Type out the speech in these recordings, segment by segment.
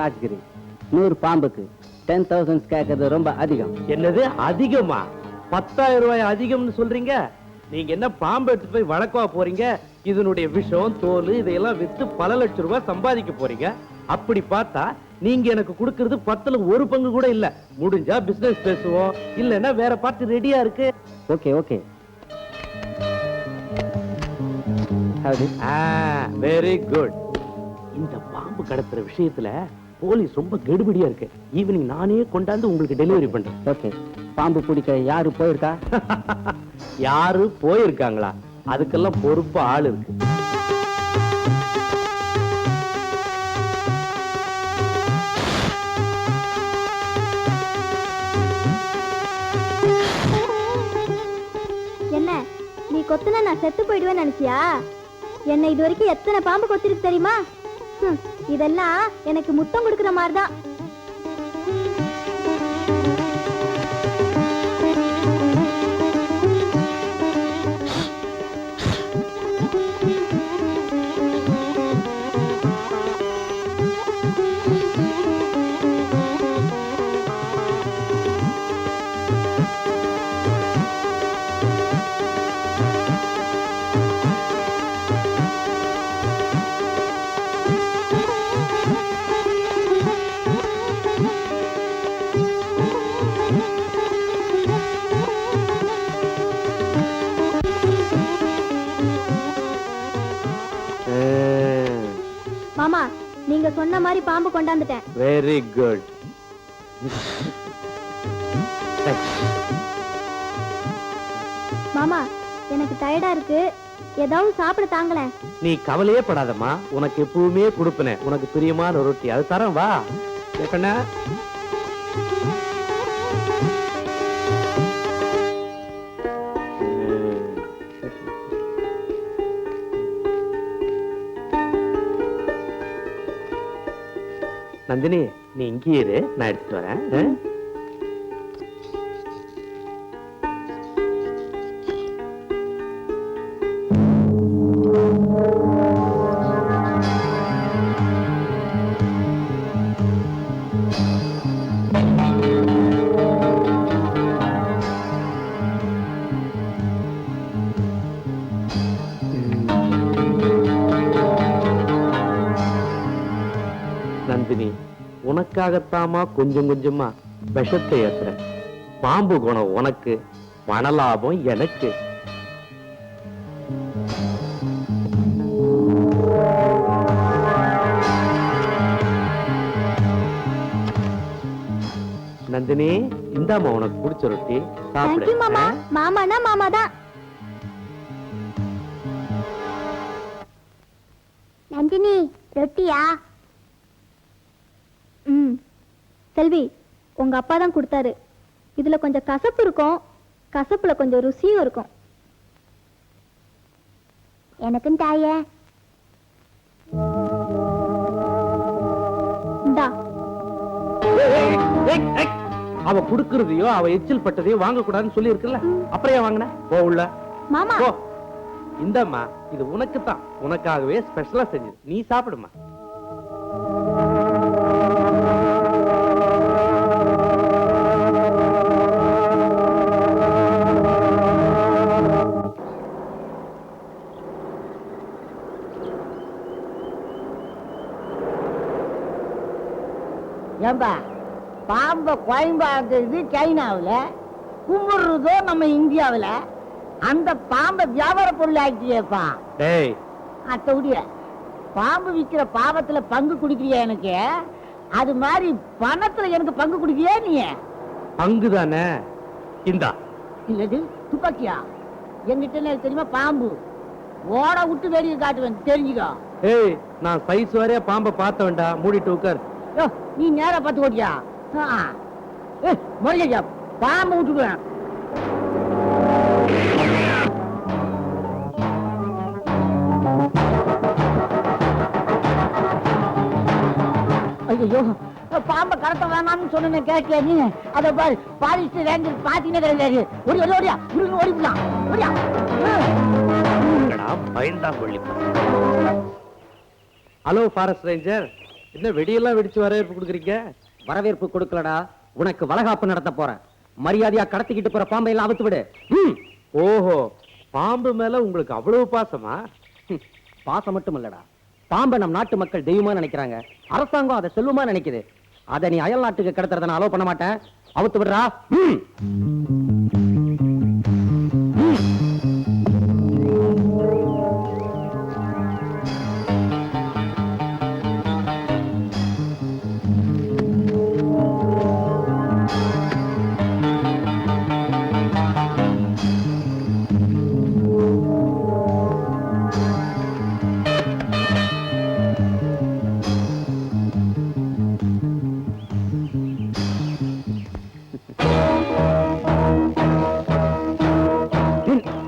ராஜ்கிரி 100 பாம்புக்கு 10,000 கேட்கறது ரொம்ப அதிகம். என்னது அதிகமா? 10,000 ரூபாய் அதிகம்னு சொல்றீங்க? நீங்க என்ன பாம்பு எடுத்து போய் வளர்க்கவா போறீங்க? இதனுடைய விஷம் தோல் இதையெல்லாம் வித்து பல லட்சம் ரூபாய் சம்பாதிக்க போறீங்க. அப்படி பார்த்தா நீங்க எனக்கு கொடுக்கிறது 10ல 1 பங்கு கூட இல்ல. முடிஞ்சா பிசினஸ் பேசுவோம், இல்லன்னா வேற பார்ட்டி ரெடியா இருக்கு. Okay okay. Very good. இந்த பாம்பு கடத்துற விஷயத்துல போலீஸ் ரொம்ப கெடுபிடியா இருக்கு. ஈவினிங் நானே கொண்டாந்து உங்களுக்கு டெலிவரி பண்றேன். ஓகே. பாம்பு பிடிக்க யாரு போயிருக்கா? யாரு போயிருக்காங்களா? அதுக்கெல்லாம் பொறுப்பு ஆள் இருக்கு. என்ன நீ கொத்துனா நான் செத்து போயிடுவேன்னு நினைச்சியா? என்ன இது வரைக்கும் எத்தனை பாம்பு கொத்திருக்கு தெரியுமா? இதெல்லாம் எனக்கு முத்தம் கொடுக்கிற மாதிரிதான். மாமா நீங்க சொன்ன மாதிரி பாம்பு கொண்டாந்துட்டேன். Very good. மாமா எனக்கு டயர்டா இருக்கு, ஏதாவது சாப்பிட தாங்களே. நீ கவலையே படாதம்மா, உனக்கு எப்பவுமே கொடுப்பனே. உனக்கு பிரியமான ரொட்டி அது தரேன், வா. கேக்கண்ணா நந்தினி, நீ இங்கே இரு, நான் எடுத்துட்டு வரேன். நந்தினி, உனக்காகத்தாமா கொஞ்சம் கொஞ்சமா விஷத்தை ஏத்துறேன். பாம்பு குணம் உனக்கு, பணலாபம் எனக்கு. நந்தினி, இந்தாமா உனக்கு பிடிச்ச ரொட்டி சாப்பிடு. மாமா மாமானா மாமாதான். நந்தினி ரொட்டியா? செல்வி, உங்க அப்பா தான் கொடுத்தாரு. இதுல கொஞ்சம் கசப்பு இருக்கும், கசப்புல கொஞ்சம் ருசியும் இருக்கும். எனக்கும் தாயே. இந்தா. அவ குடுக்கறதையோ அவ எச்சில் பட்டதையோ வாங்க கூடாதுன்னு சொல்லி இருக்குல்ல, அப்புறம் ஏன் வாங்கின? போ உள்ள. மாமா இந்தம்மா, இது உனக்கு தான், உனக்காகவே ஸ்பெஷலா செஞ்சது. நீ சாப்பிடுமா. ஏம்பா, பாம்ப கோயம்பாடுறது சைனாவில், கும்பிடுறதோ நம்ம இந்தியாவில். அந்த பாம்பை வியாபார பொருள் ஆக்கிட்டியேப்பா. அத்தவுடைய பாம்பு விற்கிற பாவத்துல பங்கு குடிக்கிறியா எனக்கு? அது மாதிரி பணத்துல எனக்கு பங்கு குடிக்கிறியா நீ? பங்கு தானே. இந்தா. இல்லது துப்பாக்கியா? என்கிட்ட தெரியுமா பாம்பு? ஓட விட்டு வேடிக்கை காட்டுவேன், தெரிஞ்சுக்கோ. ஏய், நான் சைஸ் வரையா பாம்பை பார்த்த வேண்டாம், மூடிட்டு உட்கார். நீ நேரா பார்த்து ஓட்டியா? முறையா பாம்பு விட்டுடுவேன். ஐயோ, பாம்பை கடத்த வேணாம்னு சொன்ன கேட்கல நீ? அதை பாரு, பாரிஸ்ட் ரேஞ்சர் பாத்தீங்கன்னா கிடையாது. ஓடி ஓடி ஓடியா, ஓடிக்கலாம் ஓடியா. பயந்தா கொள்ளி. ஹலோ ஃபாரஸ்ட் ரேஞ்சர், என்ன வெடியெல்லாம் வெடிச்சு வரவேற்பு கொடுக்குறீங்க? வரவேற்பு கொடுக்கலடா, உனக்கு வளகாப்பு நடத்த போறேன். மரியாதையா கடத்திக்கிட்டு போற பாம்பை எல்லாம் அவுத்து விடு. ஓஹோ, பாம்பு மேல உங்களுக்கு அவ்வளவு பாசமா? பாசம் மட்டும் இல்லடா, பாம்பை நம் நாட்டு மக்கள் தெய்வமா நினைக்கிறாங்க. அரசாங்கம் அதை செல்வமா நினைக்குது. அதை நீ அயல் நாட்டுக்கு கடத்துறத நான் அலோவ் பண்ண மாட்டேன். அவுத்து விடுறா.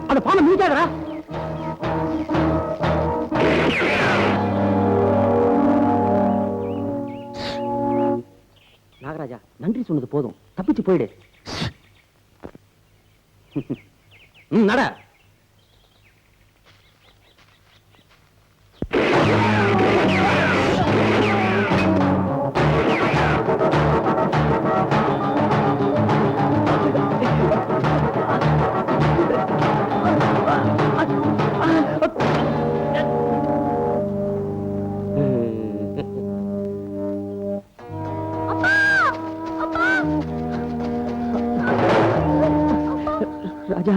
அந்த பாம்பை மீட்டாடா. நாகராஜா, நன்றி சொன்னது போதும், தப்பிச்சு போயிடு. நட. ராஜா,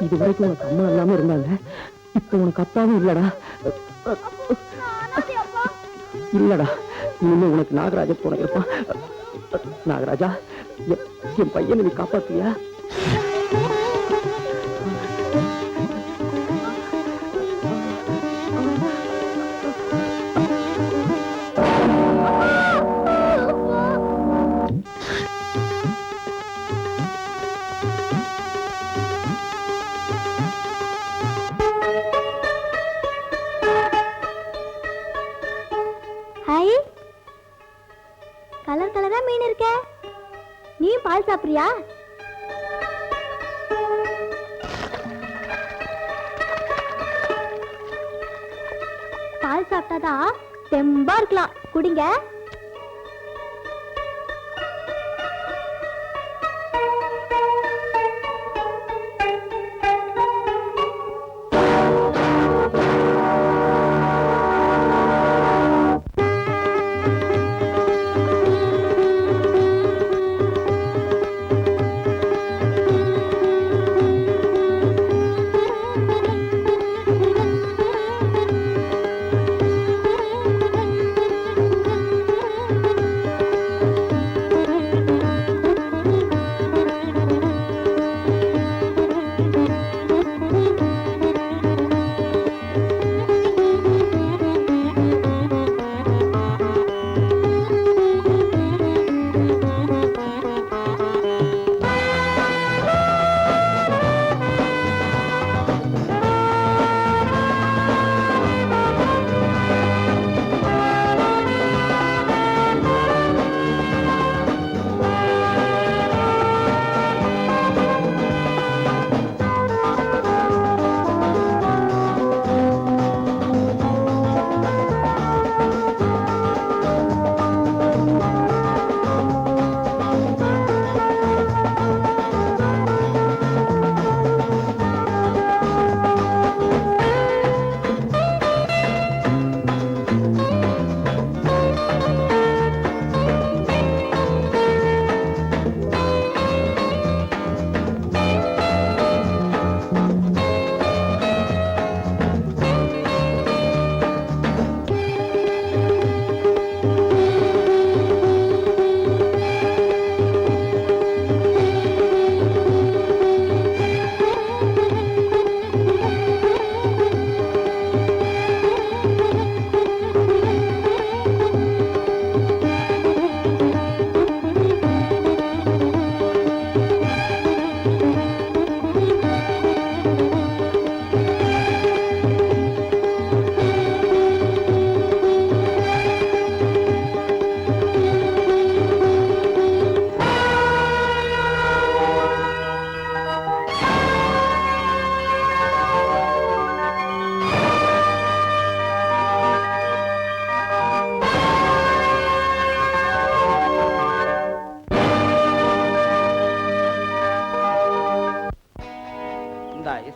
இது வரைக்கும் உனக்கு அம்மா இல்லாம இருந்தாங்க, இப்ப உனக்கு அப்பாவும் இல்லடா. இல்லடா, இனிமே உனக்கு நாகராஜா துணை இருப்பான். நாகராஜா, என் பையனை நீ காப்பாத்தியா? ஹாய், கலர் கலரா மீன் இருக்க. நீ பால் சாப்பிடுறியா? பால் சாப்பிட்டாதான் தெம்பா இருக்கலாம். குடிங்க.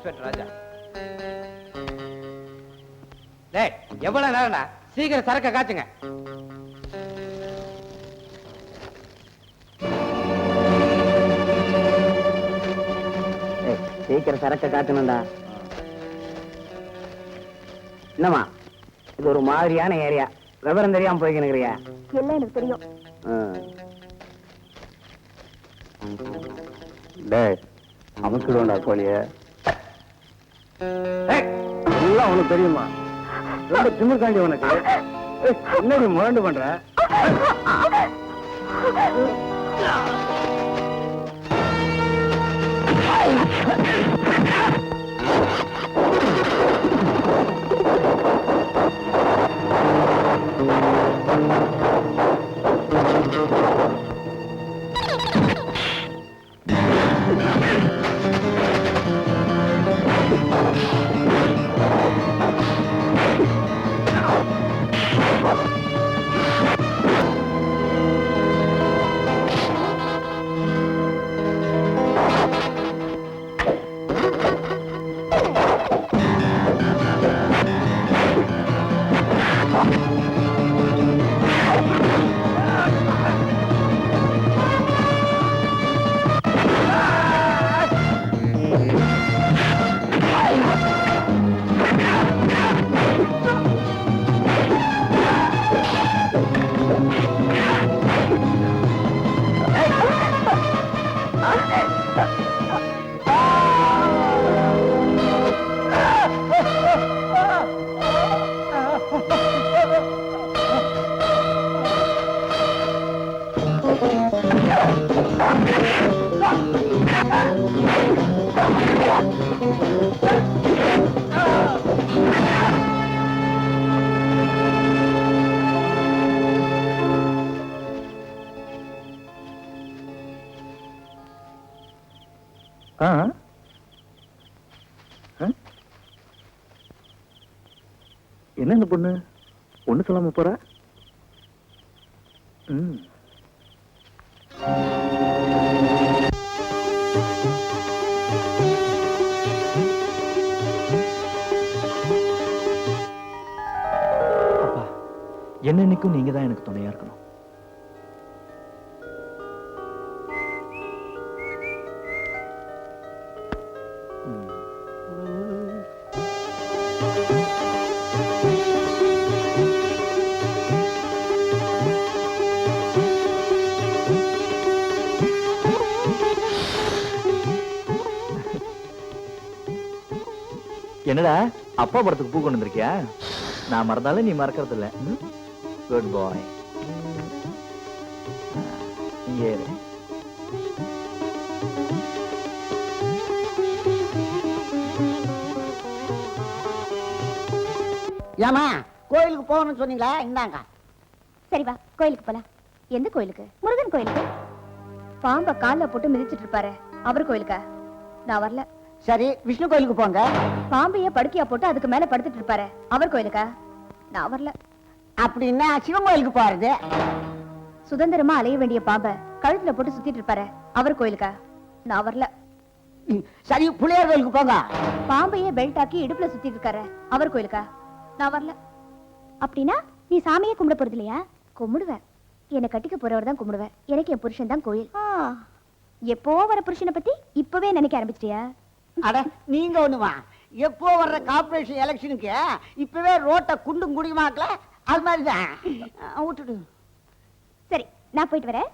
இன்ஸ்பெக்டர் ராஜா. டேய், எவ்வளவு நேரம்டா? சீக்கிரம் சரக்க காச்சுங்க. சீக்கிரம் சரக்க காட்டணும்டா. என்னம்மா இது ஒரு மாதிரியான ஏரியா, விவரம் தெரியாம போய்க்கிறியா? எல்லாம் எனக்கு தெரியும். டேய், அமுக்குடா கோழிய. எல்லாம் உனக்கு தெரியுமா? ரொம்ப திமிர்காண்டி உனக்கு. என்ன நீ முரண்டு பண்ற? என்ன இந்த பொண்ணு ஒண்ணு சொல்லாம போற? அப்பா, என்னன்னைக்கும் நீங்க தான் எனக்கு துணையா இருக்கணும். என்னடா அப்பா படத்துக்கு பூ கொண்டு வந்திருக்கியா? நான் மறந்தாலும் நீ மறக்கிறது இல்ல. குட் பாய். ஏறு. ஏமா கோயிலுக்கு போகணும்னு சொன்னீங்களா? இந்தாங்க. சரி வா, கோயிலுக்கு போலாம். எந்த கோயிலுக்கு? முருகன் கோயிலுக்கு. பாம்ப கால்ல போட்டு மிதிச்சிட்டு இருப்பாரு, அவர் கோயிலுக்கா? நான் வரல. சரி, விஷ்ணு கோயிலுக்கு போங்க. பாம்பைய படுக்கையா போட்டு அதுக்கு மேல படுத்துட்டு இருப்பாரு, அவர் கோயிலுக்கா? நான் வரல. அப்படின்னா சிவன் கோயிலுக்கு போறது. சுதந்திரமா அலைய வேண்டிய பாம்ப கழுத்துல போட்டு சுத்திட்டு இருப்பாரு, அவர் கோயிலுக்கா? நான் வரல. சரி, புளியார் கோயிலுக்கு போங்க. பாம்பையே பெல்ட் ஆக்கி இடுப்புல சுத்திட்டு இருக்காரு, அவர் கோயிலுக்கா? நான் வரல. அப்படின்னா நீ சாமியே கும்பிட போறது இல்லையா? கும்பிடுவேன். என்னை கட்டிக்க போறவர் தான் கும்பிடுவேன். எனக்கு என் புருஷன் தான் கோயில். எப்போ வர புருஷனை பத்தி இப்பவே நினைக்க ஆரம்பிச்சிட்டியா? அட, நீங்க ஒண்ணுமா, எப்போ வர்ற கார்பரேஷன் எலெக்ஷனுக்கு இப்பவே ரோட்டை குண்டும் குடியுமாக்கல, அது மாதிரிதான். விட்டுடு. சரி, நான் போயிட்டு வரேன்.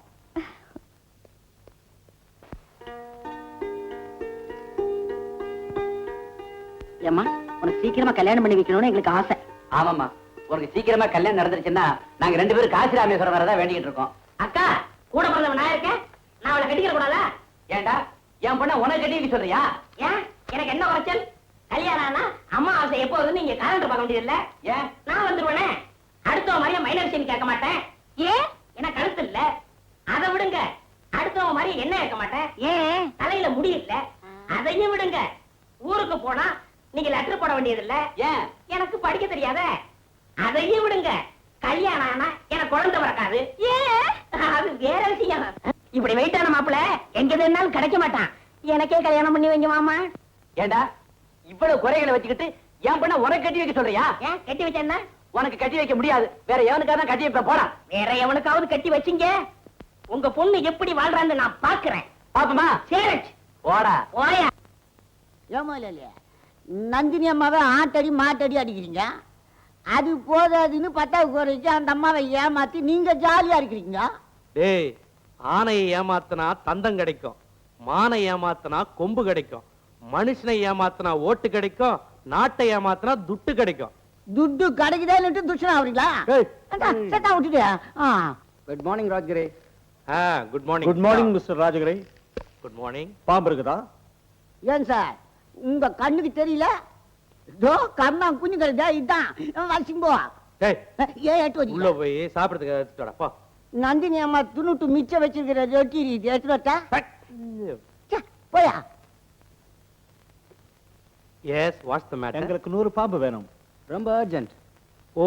ஏம்மா, உனக்கு சீக்கிரமா கல்யாணம் பண்ணி வைக்கணும்னு எங்களுக்கு ஆசை. ஆமாம்மா, உனக்கு சீக்கிரமா கல்யாணம் நடந்துருச்சுன்னா நாங்க 2 பேரும் காசி ராமேஸ்வரம் வரதா வேண்டிக்கிட்டு இருக்கோம். அக்கா, கூட பிறந்தவன் நான் இருக்கேன், நான் அவளை கட்டிக்கிற கூடாதா? ஏண்டா, என் பொண்ண உனக்கு கட்டி சொல்றியா? ஏன், எனக்கு என்ன குறைச்சல்? கல்யாணம் ஆனா அம்மா ஆசை எப்போ வந்து நீங்க காலண்டர் பார்க்க வேண்டியது இல்ல? ஏன்? நான் வந்துருவேனே. அடுத்தவன் மாதிரியே மைனர் சீன் கேட்க மாட்டேன். ஏன்? எனக்கு கழுத்து இல்ல. அதை விடுங்க. அடுத்தவன் மாதிரி என்ன கேட்க மாட்டேன். ஏன்? தலையில முடி இல்ல. அதையும் விடுங்க. ஊருக்கு போனா நீங்க லெட்டர் போட வேண்டியது இல்ல. ஏன்? எனக்கு படிக்க தெரியாத. அதையும் விடுங்க. கல்யாணம் ஆனா எனக்கு குழந்தை பிறக்காது. ஏன்? அது வேற விஷயம். இப்படி வெயிட்டான மாப்பிள்ள எங்க வேணாலும் கிடைக்க மாட்டான். எனக்கே கல்யாணம் பண்ணி வைங்க மாமா. ஏண்டா, இவ்வளவு குறைகளை வச்சுக்கிட்டு என் பண்ண உனக்கு கட்டி வைக்க சொல்றியா? ஏன் கட்டி வச்சேன்னா? உனக்கு கட்டி வைக்க முடியாது, வேற எவனுக்காக தான் கட்டி வைப்ப. போடா. வேற எவனுக்காவது கட்டி வச்சீங்க, உங்க பொண்ணு எப்படி வாழ்றான்னு நான் பாக்குறேன். பாப்பமா. சரி போடா. ஓயா. ஏமா இல்லையா நந்தினி அம்மாவை ஆட்டடி மாட்டடி அடிக்கிறீங்க. அது போதாதுன்னு 10வது குறைக்கு அந்த அம்மாவை ஏமாத்தி நீங்க ஜாலியா இருக்கிறீங்க. டேய், ஆனையை ஏமாத்தினா தந்தம் கிடைக்கும், மானை ஏமாத்தினா கொம்பு கிடைக்கும், மனுஷனை ஏமாத்தினா ஓட்டு கிடைக்கும், நாட்டை ஏமாத்தினா துட்டு கிடைக்கும். துட்டு கிடைக்குதேன்னு துஷனா ஆகுறீங்களா? செத்தா விட்டுட்டு. Good morning Rajgiri. Good morning. Good morning mister Rajagiri. Good morning. பாம்பு இருக்குதா? ஏன் சார் உங்க கண்ணுக்கு தெரியல? இதோ கண்ணா குஞ்சு கிடைச்சா இதுதான் வசிம்போ. டேய், ஏன் எட்டு உள்ள வச்சு போய் சாப்பிடுறதுக்கு எடுத்துட்டு வாடா, போ. நந்தினி அம்மா துணுட்டு மிச்சம் வச்சிருக்கிற ரொட்டி எடுத்து வச்சா போயா. Yes, what's the matter? எங்களுக்கு 100 பாம்பு வேணும். ரொம்ப அர்ஜென்ட். ஓ,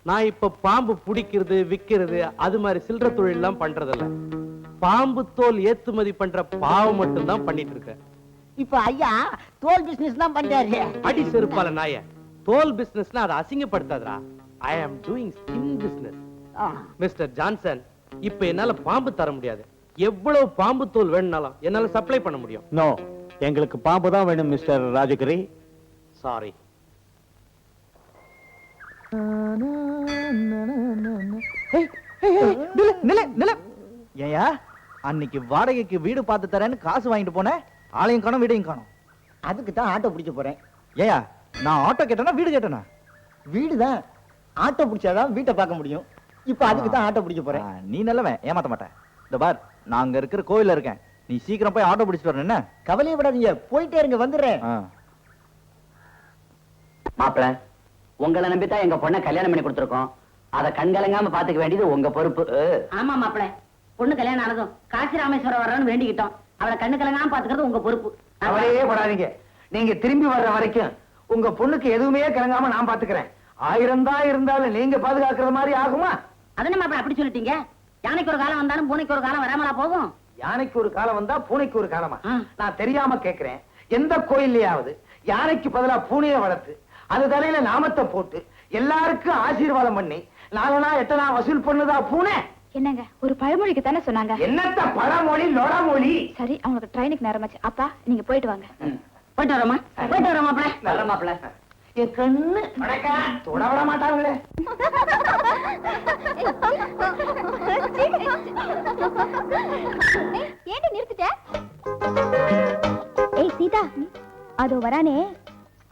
நான் இப்ப பாம்பு பிடிக்கிறது விக்கிறது அது மாதிரி சில்லற தொழில் எல்லாம் பண்றதில்ல. பாம்பு தோல் ஏற்றுமதி பண்ற பாவம் மட்டும் தான் பண்ணிட்டு இருக்கேன். இப்ப ஐயா தோல் பிசினஸ் தான் பண்றாரு. அடி செருப்பால நாய. தோல் பிசினஸ்னா அதை அசிங்கப்படுத்தாதடா. I am doing skin business. Mister Johnson, இப்ப என்னால பாம்பு தர முடியாது. எவ்வளவு பாம்பு தோல் வேணும்னாலும் என்னால சப்ளை பண்ண முடியும். நோ, எங்களுக்கு பாம்பு தான் வேணும் மிஸ்டர் ராஜகிரி. சாரி. ஏயா, அன்னைக்கு வாடகைக்கு வீடு பார்த்து தரேன்னு காசு வாங்கிட்டு போனேன், ஆளையும் காணும் வீடையும் காணும். அதுக்கு தான் ஆட்டோ பிடிக்க போறேன். ஏயா, நான் ஆட்டோ கேட்டேனா வீடு கேட்டேனா? வீடு தான். ஆட்டோ பிடிச்சாதான் வீட்டை பார்க்க முடியும். இப்ப அதுக்கு தான் ஆட்டோ பிடிக்க போறேன். நீ நல்லவன், ஏமாத்த மாட்டேன். இந்த பார், நான் அங்க இருக்கிற கோயில்ல இருக்கேன், நீ சீக்கிரம் போய் ஆட்டோ பிடிச்சிட்டு வரணும். என்ன கவலையே விடாதீங்க, போயிட்டே இருங்க, வந்துடுறேன். மாப்பிள, உங்களை நம்பித்தான் எங்க பொண்ணை கல்யாணம் பண்ணி கொடுத்துருக்கோம். அதை கண்கலங்காம பாத்துக்க வேண்டியது உங்க பொறுப்பு. ஆமா மாப்பிள, பொண்ணு கல்யாணம் ஆனதும் காசி ராமேஸ்வரம் வர்றோம்னு வேண்டிக்கிட்டோம். அவளை கண்ணு கலங்காம பாத்துக்கிறது உங்க பொறுப்பு. கவலையே படாதீங்க, நீங்க திரும்பி வர்ற வரைக்கும் உங்க பொண்ணுக்கு எதுவுமே கலங்காம நான் பாத்துக்கிறேன். 1000 தான் இருந்தாலும் நீங்க பாதுகாக்கிறது மாதிரி ஆகுமா? அதனை மாப்பிள அப்படி சொல்லிட்டீங்க? யானைக்கு ஒரு காலம் வந்தாலும் பூனைக்கு ஒரு காலம் வராமலா போகும்? யானைக்கு ஒரு காலம் வந்தா பூனைக்கு ஒரு காலமா? நான் தெரியாம கேக்குறேன். எந்த கோயில்லையாவது யானைக்கு பதிலா பூனையை வளர்த்து அது தலையில நாமத்தை போட்டு எல்லாருக்கும் ஆசீர்வாதம் பண்ணி 4 நாள் 8 நாள் வசூல் பண்ணுதா பூனை? என்னங்க, ஒரு பழமொழிக்கு தானே சொன்னாங்க. என்னத்த பழமொழி லொடமொழி? சரி, அவங்களுக்கு ட்ரெயினுக்கு நேரமாச்சு. அப்பா, நீங்க போயிட்டு வாங்க. போயிட்டு வரோமா? போயிட்டு வரோம் மாப்பிள. நல்ல மாப்பிள. என் கண்ணு வணக்கம் தொட விட மாட்டாங்களே. ஏண்டி நிறுத்திட்ட? ஏய் சீதா, அதோ வரானே,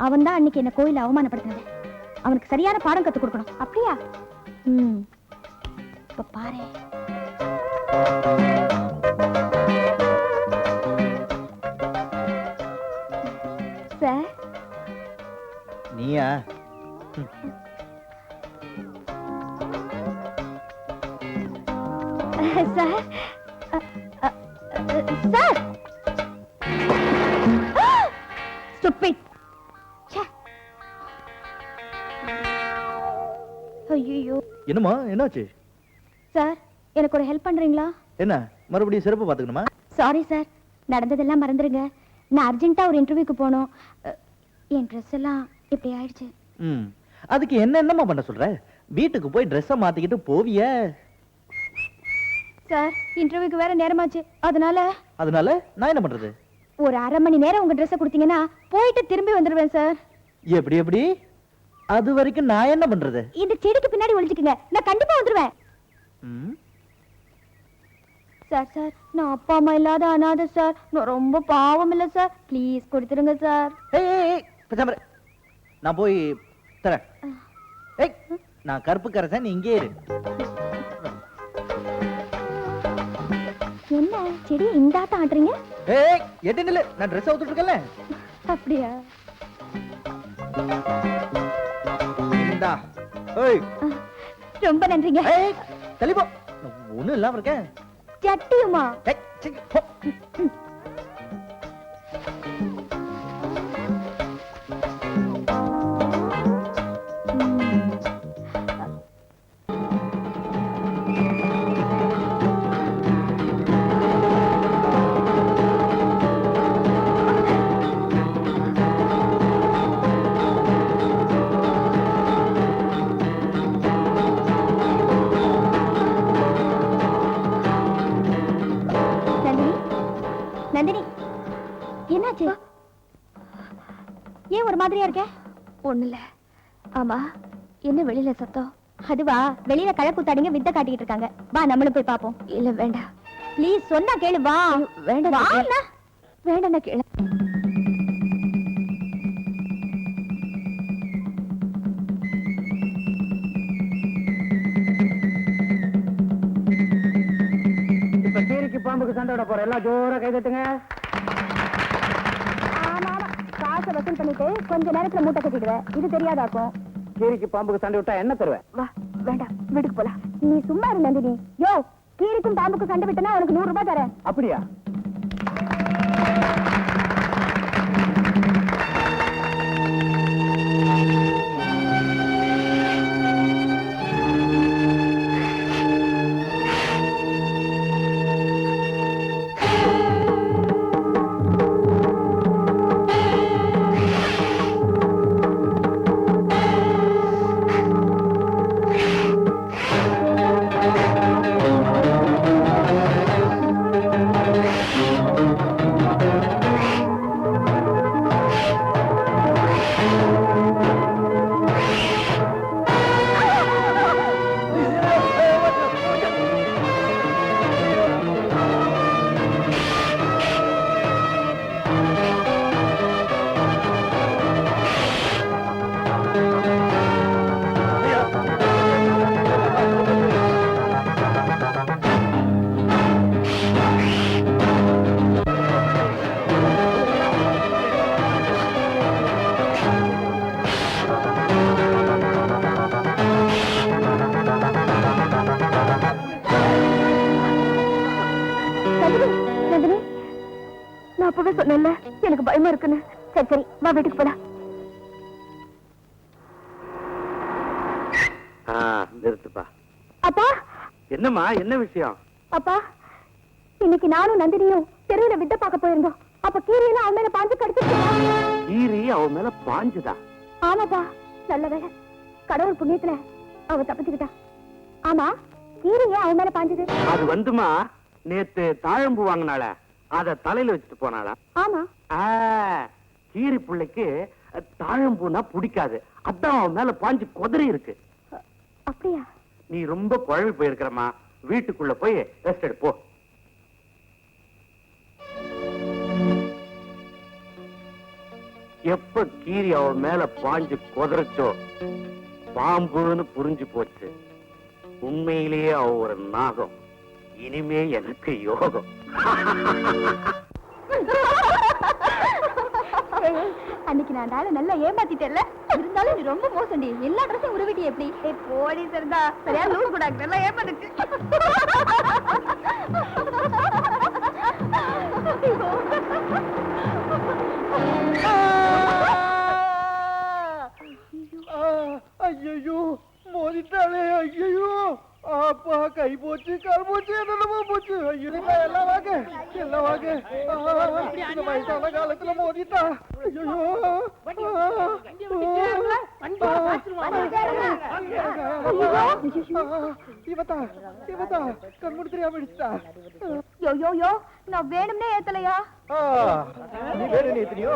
அவன் தான் அன்னைக்கு என்ன கோயில அவமானப்படுத்தினது. அவனுக்கு சரியான பாடம் கத்து கொடுக்கணும். அப்படியா? இப்ப பாரு. சார், நீயா? Sir, sir, stupid. ஐயோ. என்னம்மா, என்னாச்சு? சார், எனக்கு ஒரு ஹெல்ப் பண்றீங்களா? என்ன, மறுபடியும் சிறப்பு பாத்துக்கணுமா? சாரி சார், நடந்ததெல்லாம் மறந்துருங்க. நான் அர்ஜென்ட்டா ஒரு இன்டர்வியூக்கு போனோம். என் ட்ரெஸ் எல்லாம் இப்படி ஆயிடுச்சு. அதுக்கு என்னமா பண்ண சொல்ற? வீட்டுக்கு போய் ட்ரெஸ்ஸை மாத்திக்கிட்டு போவிய? சார், இன்டர்வியூக்கு வேற நேரமாச்சு. அதனால நான் என்ன பண்றது? ஒரு 1/2 மணி நேரம் உங்க ட்ரெஸ்ஸை கொடுத்தீங்கன்னா போயிட்டு திரும்பி வந்துடுவேன் சார். எப்படி? அது வரைக்கும் நான் என்ன பண்றது? இந்த செடிக்கு பின்னாடி ஒளிஞ்சுக்குங்க, நான் கண்டிப்பா வந்துடுவேன். சார், நான் அப்பா அம்மா இல்லாத அனாதை சார். நான் ரொம்ப பாவம் இல்ல சார். ப்ளீஸ் கொடுத்துருங்க சார். நான் போய் தரேன். நான் கருப்பு கரசன், நீ இங்கே இரு. என்ன செடி இந்த ஆட்டம் ஆட்டுறீங்க? எட்டு நில்லு, நான் ட்ரெஸ் அவுத்துட்டு இருக்கேன்ல. அப்படியா? இந்தா. ரொம்ப நன்றிங்க. தெளிவா ஒண்ணும் இல்லாம இருக்கேன். சட்டியுமா? என்னாச்சு? ஏன் ஒரு மாதிரியா இருக்க? ஒண்ணு இல்ல. ஆமா, என்ன வெளியில சத்தம்? அதுவா, வெளியில கழக்கூத்தாடிங்க வித்த காட்டிட்டு இருக்காங்க. வா நம்மளும் போய் பாப்போம். இல்ல வேண்டாம், ப்ளீஸ் சொன்னா கேளு. வா. வேண்டாம் வேண்டாம் கேளு. இப்ப கீரிக்கு பாம்புக்கு சண்டை விட போற எல்லாம் ஜோரா கை தட்டுங்க. ஆமா ஆமா, காசை வசூல் பண்ணிட்டு கொஞ்ச நேரத்துல மூட்டை கட்டிடுவேன். இது தெரியாதாக்கும். கீரிக்கு பாம்புக்கு சண்டை விட்டா என்ன தருவேன்? வா வேண்டாம், வீட்டுக்கு போலாம். நீ சும்மா இரு நந்தினி. யோ, கீரிக்கும் பாம்புக்கும் சண்டை விட்டனா உனக்கு 100 ரூபாய் தரேன். அப்படியா? நந்தினி, நான் அப்பவே சொன்னேன்ல எனக்கு பயமா இருக்குன்னு. சரி சரி, வா வீட்டுக்கு போலாம். நிறுத்துப்பா. அப்பா என்னம்மா, என்ன விஷயம்? அப்பா, இன்னைக்கு நானும் நந்தினியும் தெருவுல வித்த பார்க்க போயிருந்தோம். அப்ப கீரியெல்லாம் அவன் மேல பாஞ்சு கடிச்சிருக்கா. கீரி அவன் மேல பாஞ்சுதா? ஆமாப்பா, நல்ல வேலை, கடவுள் புண்ணியத்துல அவ தப்பிச்சுக்கிட்டா. ஆமா, கீரி ஏன் அவன் மேல பாஞ்சது? அது வந்துமா, நேத்து தாழம்பூ வாங்கினால அத தலையில வச்சுட்டு போனாளா? ஆமா. கீரி பிள்ளைக்கு தாழம்பூனா பிடிக்காது, அதான் அவன் மேல பாஞ்சு கொதறி இருக்கு. அப்படியா? நீ ரொம்ப குழம்பு போயிருக்கிறமா, வீட்டுக்குள்ள போய் ரெஸ்ட் எடு போ. எப்ப கீரி அவன் மேல பாஞ்சு கொதறச்சோ பாம்புன்னு புரிஞ்சு போச்சு. உண்மையிலேயே அவ ஒரு நாகம். இனிமே எனக்கு யோகம். அன்னைக்கு நான் நாளை நல்லா ஏமாத்திட்டேன்ல. இருந்தாலும் நீ ரொம்ப மோசண்டி. எல்லா ட்ரெஸ்ஸும் உருவிட்டி எப்படி? போலீஸ் இருந்தா சரியா லூஸ் கூட நல்லா ஏமாந்துச்சு. ஐயோ, மோதிட்டாளே. ஐயோ, அப்பா, கை போச்சு, கால் போச்சு, என்னமா போச்சு. ஐயோ, எல்லாம் வாங்க, எல்லாம் வாங்க. இந்த வயசான காலத்துல மோதிட்டா. ஐயோ, இவத்தா கண்முடி தெரியாம அடிச்சுட்டா. யோ, நான் வேணும்னே ஏத்தலையா? நீ வேணும் ஏத்தினியோ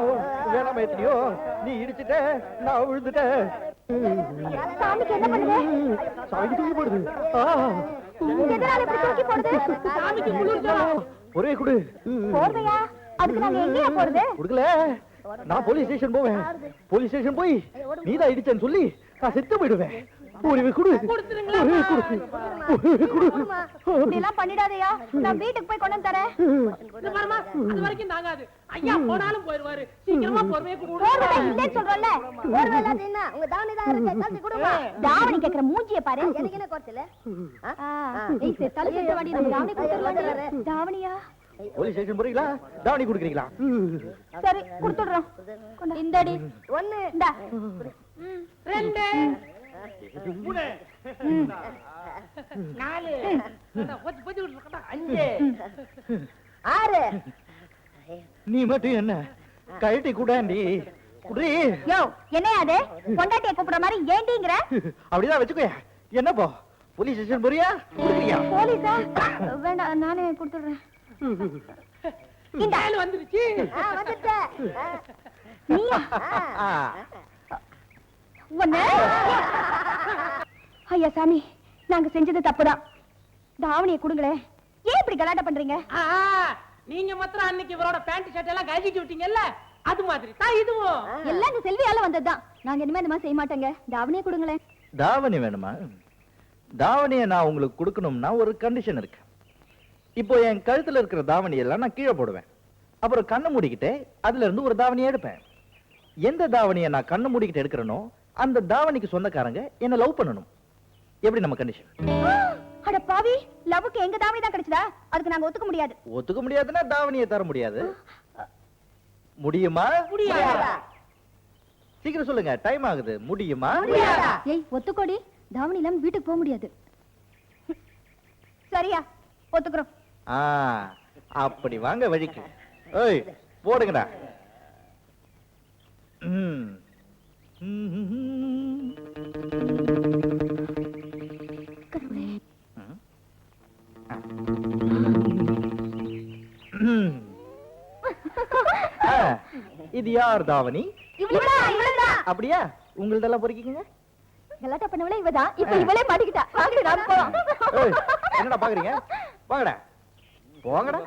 வேணாம ஏத்தினியோ, நீ இடிச்சுட்ட, நான் விழுந்துட்டேன். சாமிக்கு என்ன பண்ணுது? சாமிக்கு தூக்கி போடுது. எதனால இப்படி தூக்கி போடுது? சாமிக்கு குளிர்ச்சா? ஒரே குடு. போர்வையா? அதுக்கு நாங்க எங்கேயா போறது? குடுக்கல, நான் போலீஸ் ஸ்டேஷன் போவேன். போலீஸ் ஸ்டேஷன் போய் நீதான் இடிச்சேன்னு சொல்லி நான் செத்து போயிடுவேன். ஒரே குடு. இதெல்லாம் பண்ணிடாதயா, நான் வீட்டுக்கு போய் கொண்டு தரேன். அது வரைக்கும் தாங்காது. ஐயா போனாலும் போயிருவாரு. சீக்கிரமா போர்வையை கொடு. போர்வை இல்லைன்னு சொல்றேன்ல. போர்வை எல்லாம் என்ன? உங்க தாவணி தான் இருக்கு, கழட்டி கொடுங்க. தாவணி கேக்குற மூஞ்சிய பாரு. எனக்கு என்ன குறைச்சல? ஏய் செத்தால செத்த வாடி, நம்ம தாவணி கொடுத்துறோம். தாவணியா? போலீஸ் ஸ்டேஷன் போறீங்களா? தாவணி குடுக்குறீங்களா? சரி, கொடுத்துடுறோம். இந்தடி 1 இந்தா 2 3 4 5 6. நீ மட்டும் என்ன கழட்டி கூடாண்டி குடி. யோ, என்னையா அது? பொண்டாட்டியை கூப்பிடுற மாதிரி ஏண்டிங்கற? அப்படிதான் வச்சுக்கோ. என்னப்பா, போலீஸ் ஸ்டேஷன் போறியா? குடுக்குறியா? போலீஸா? வேண்டாம், நானே கொடுத்துடுறேன். இந்த ஆள் வந்துருச்சு. வந்துட்ட நீயா ஒண்ணு ஐயா சாமி நாங்க செஞ்சது தப்புதான் தாவணியை கொடுங்களேன் ஏன் இப்படி கலாட்டா பண்றீங்க நீங்க மாத்திரம் அன்னைக்கு இவரோட பேண்ட் ஷர்ட் எல்லாம் கழிச்சு விட்டீங்கல்ல அது மாதிரி தான் இதுவும். எல்லாம் இந்த செல்வியால வந்ததுதான் நாங்க இனிமே இந்த மாதிரி செய்ய மாட்டோங்க தாவணியை கொடுங்களேன் தாவணி வேணுமா? தாவணியை நான் உங்களுக்கு கொடுக்கணும்னா ஒரு கண்டிஷன் இருக்கு. இப்போ என் கழுத்துல இருக்கிற தாவணி எல்லாம் நான் கீழே போடுவேன். அப்புறம் கண்ணை மூடிக்கிட்டே அதுல இருந்து ஒரு தாவணியை எடுப்பேன். எந்த தாவணியை நான் கண்ணை மூடிக்கிட்டு எடுக்கிறேனோ அந்த தாவணிக்கு சொந்தக்காரங்க என்ன லவ் பண்ணணும். எப்படி நம்ம கண்டிஷன்? அட பாவி லவ்வுக்கு எங்க தாவணி தான் கிடைச்சதா? அதுக்கு நாங்க ஒத்துக்க முடியாது. ஒத்துக்க முடியாதுன்னா தாவணியை தர முடியாது. முடியுமா? முடியாதா? சீக்கிரம் சொல்லுங்க, டைம் ஆகுது. முடியுமா? ஏய் ஒத்துக்கோடி தாவணி இல்லாம வீட்டுக்கு போக முடியாது. சரியா ஒத்துக்கிறோம். அப்படி வாங்க வழிக்கு. ஏய் போடுங்கடா. இது யார் தாவணி? அப்படியா? உங்களதெல்லாம் பொறுக்கிக்கங்க. கலாட்டா பண்ணவளே இவதான். இப்ப இவளே மாட்டிக்கிட்டா. வாங்கடி நாம போலாம். ஏய் என்னடா பாக்குறீங்க? வாங்கடா. போங்கடா.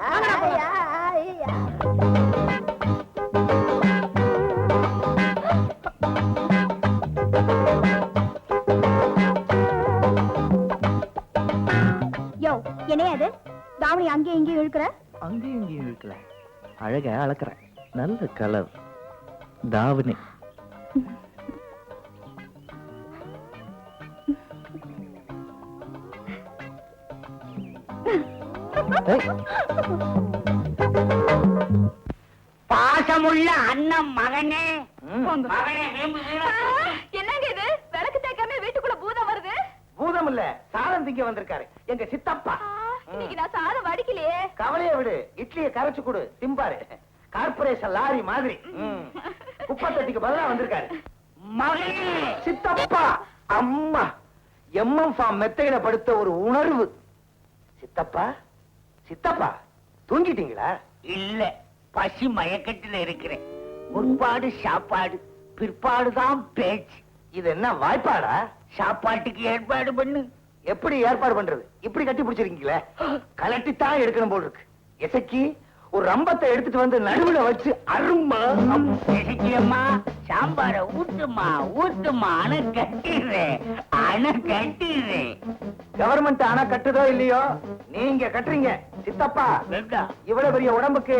யோ என்னையா அது? தாவணி அங்கேயும் இங்கேயும் இழுக்கிற? அங்கேயும் இங்கேயும் இழுக்கல. அழக அளக்குறேன். நல்ல கலர் தாவணி. பாசமுள்ள அண்ணன் மகனே மகனே என்னங்க இது? விளக்கு தேய்க்காம வீட்டுக்குள்ள பூதம் வருது. பூதம் இல்ல, சாதம் திங்க வந்திருக்காரு எங்க சித்தப்பா. இன்னைக்கு நான் சாதம் வடிக்கலையே. கவலைய விடு, இட்லியை கரைச்சு கொடு திம்பாரு. கார்பரேஷன் லாரி மாதிரி குப்பை தட்டிக்கு பதிலா வந்திருக்காரு. மகனே சித்தப்பா அம்மா எம்எம் ஃபார்ம் மெத்தையில படுத்த ஒரு உணர்வு. சித்தப்பா சித்தப்பா தூங்கிட்டீங்களா? இல்ல, பசி மயக்கத்துல இருக்கிறேன். முற்பாடு சாப்பாடு, பிற்பாடுதான் பேச்சு. இது என்ன வாய்ப்பாடா? சாப்பாட்டுக்கு ஏற்பாடு பண்ணு. எப்படி ஏற்பாடு பண்றது? இப்படி கட்டி பிடிச்சிருக்கீங்களே, கலட்டித்தான் எடுக்கணும் போல் இருக்கு. எசக்கி ஒரு ரம்பத்தை எடுத்துட்டு வந்து நடுவுல வச்சு அருமா. அம்மா சாம்பார ஊட்டுமா ஊட்டுமா, அணை கட்டிடுறேன் அணை கட்டிடுறேன். கவர்மெண்ட் அணை கட்டுதோ இல்லையோ, நீங்க கட்டுறீங்க. சித்தப்பா இவ்வளவு பெரிய உடம்புக்கு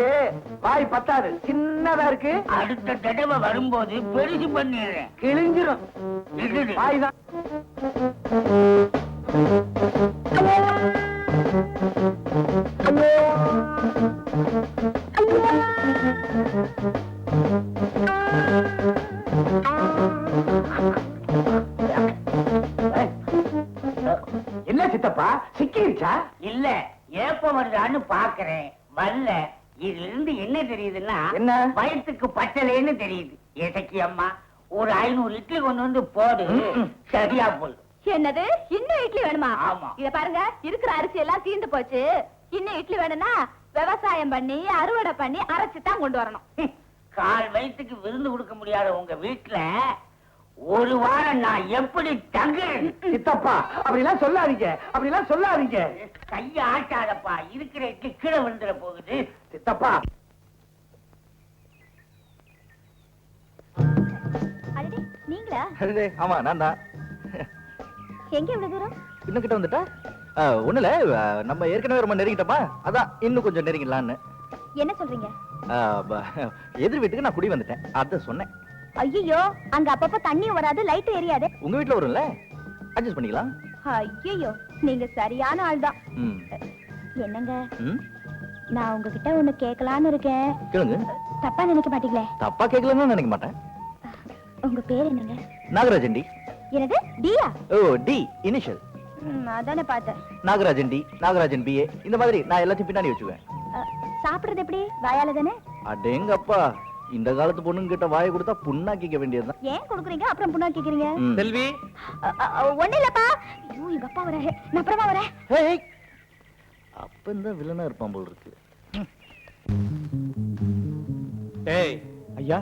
வாய் பத்தாது, சின்னதா இருக்கு. அடுத்த தடவை வரும்போது பெருசு பண்ணிடுறேன். கிழிஞ்சிரும் வாய் தான். என்ன சித்தப்பா சிக்கிருச்சா? இல்ல, ஏப்ப வருதான்னு பாக்குறேன். வரல. இதுல இருந்து என்ன தெரியுதுன்னா, என்ன? வயிற்றுக்கு பச்சலைன்னு தெரியுது. எசக்கி அம்மா ஒரு 500 இட்லி கொண்டு வந்து போடு, சரியா போகுது. என்னது? இன்னும் இட்லி வேணுமா? ஆமா. இத பாருங்க, இருக்கிற அரிசி எல்லாம் தீர்ந்து போச்சு. இன்னும் இட்லி வேணும்னா விவசாயம் பண்ணி அறுவடை பண்ணி அரைச்சு தான் கொண்டு வரணும். கால் வயிற்றுக்கு விருந்து கொடுக்க முடியாத உங்க வீட்டுல ஒரு வாரம் நான் எப்படி தங்குறேன்? சித்தப்பா அப்படிலாம் சொல்லாதீங்க, அப்படிலாம் சொல்லாதீங்க. கைய ஆட்டாதப்பா, இருக்கிற இட்லி கீழே விழுந்துட போகுது. சித்தப்பா அடடே, நீங்களா? ஆமா நான் தான். எங்க இவ்வளவு தூரம்? இன்னும் கிட்ட வந்துட்டா? ஒண்ணுல நம்ம ஏற்கனவே ரொம்ப நெருங்கிட்டோமா, அதான் இன்னும் கொஞ்சம் நெருங்கிடலான்னு. என்ன சொல்றீங்க? எதிர் வீட்டுக்கு நான் குடி வந்துட்டேன், அத சொன்னேன். ஐயோ, அங்க அப்பப்ப தண்ணியும் வராது, லைட் எரியாது. உங்க வீட்டுல வரும்ல, அட்ஜஸ்ட் பண்ணிக்கலாம். ஐயோ, நீங்க சரியான ஆள் தான். என்னங்க, நான் உங்ககிட்ட ஒண்ணு கேட்கலான்னு இருக்கேன். கேளுங்க. தப்பா நினைக்க மாட்டீங்களே? தப்பா கேட்கலன்னு நினைக்க மாட்டேன். உங்க பேர் என்னங்க? நாகராஜன் டி. என்னது? டியா? ஓ டி இனிஷியல். அதானே பார்த்தேன். நாகராஜன் டி, நாகராஜன் பிஏ, இந்த மாதிரி நான் எல்லாத்தையும் பின்னாடி வச்சுக்குவேன். சாப்பிடுறது எப்படி? வாயால தானே? அடேங்கப்பா, இந்த காலத்து பொண்ணுங்க கிட்ட வாயை கொடுத்தா புண்ணாக்கிக்க வேண்டியதுதான். ஏன் கொடுக்குறீங்க அப்புறம் புண்ணா கேக்குறீங்க? செல்வி ஒண்ணு இல்லப்பா. ஐயோ, எங்க அப்பா வர, நான் அப்புறமா வரேன். அப்ப இந்த வில்லனா இருப்பான் போல் இருக்கு. டேய் ஐயா,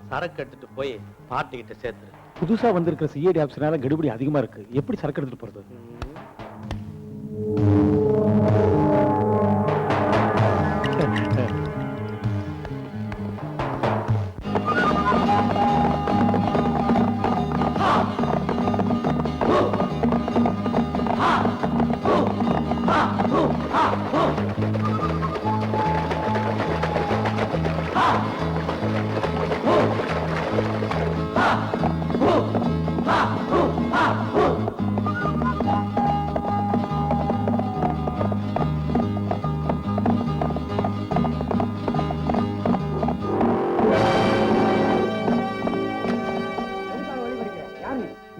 சரக்கு எடுத்துட்டு போய் பார்ட்டிகிட்ட சேர்த்துரு. புதுசா வந்திருக்கிற சிஐடி ஆப்ஷனால கெடுபடி அதிகமா இருக்கு. எப்படி சரக்கு எடுத்துட்டு போறது?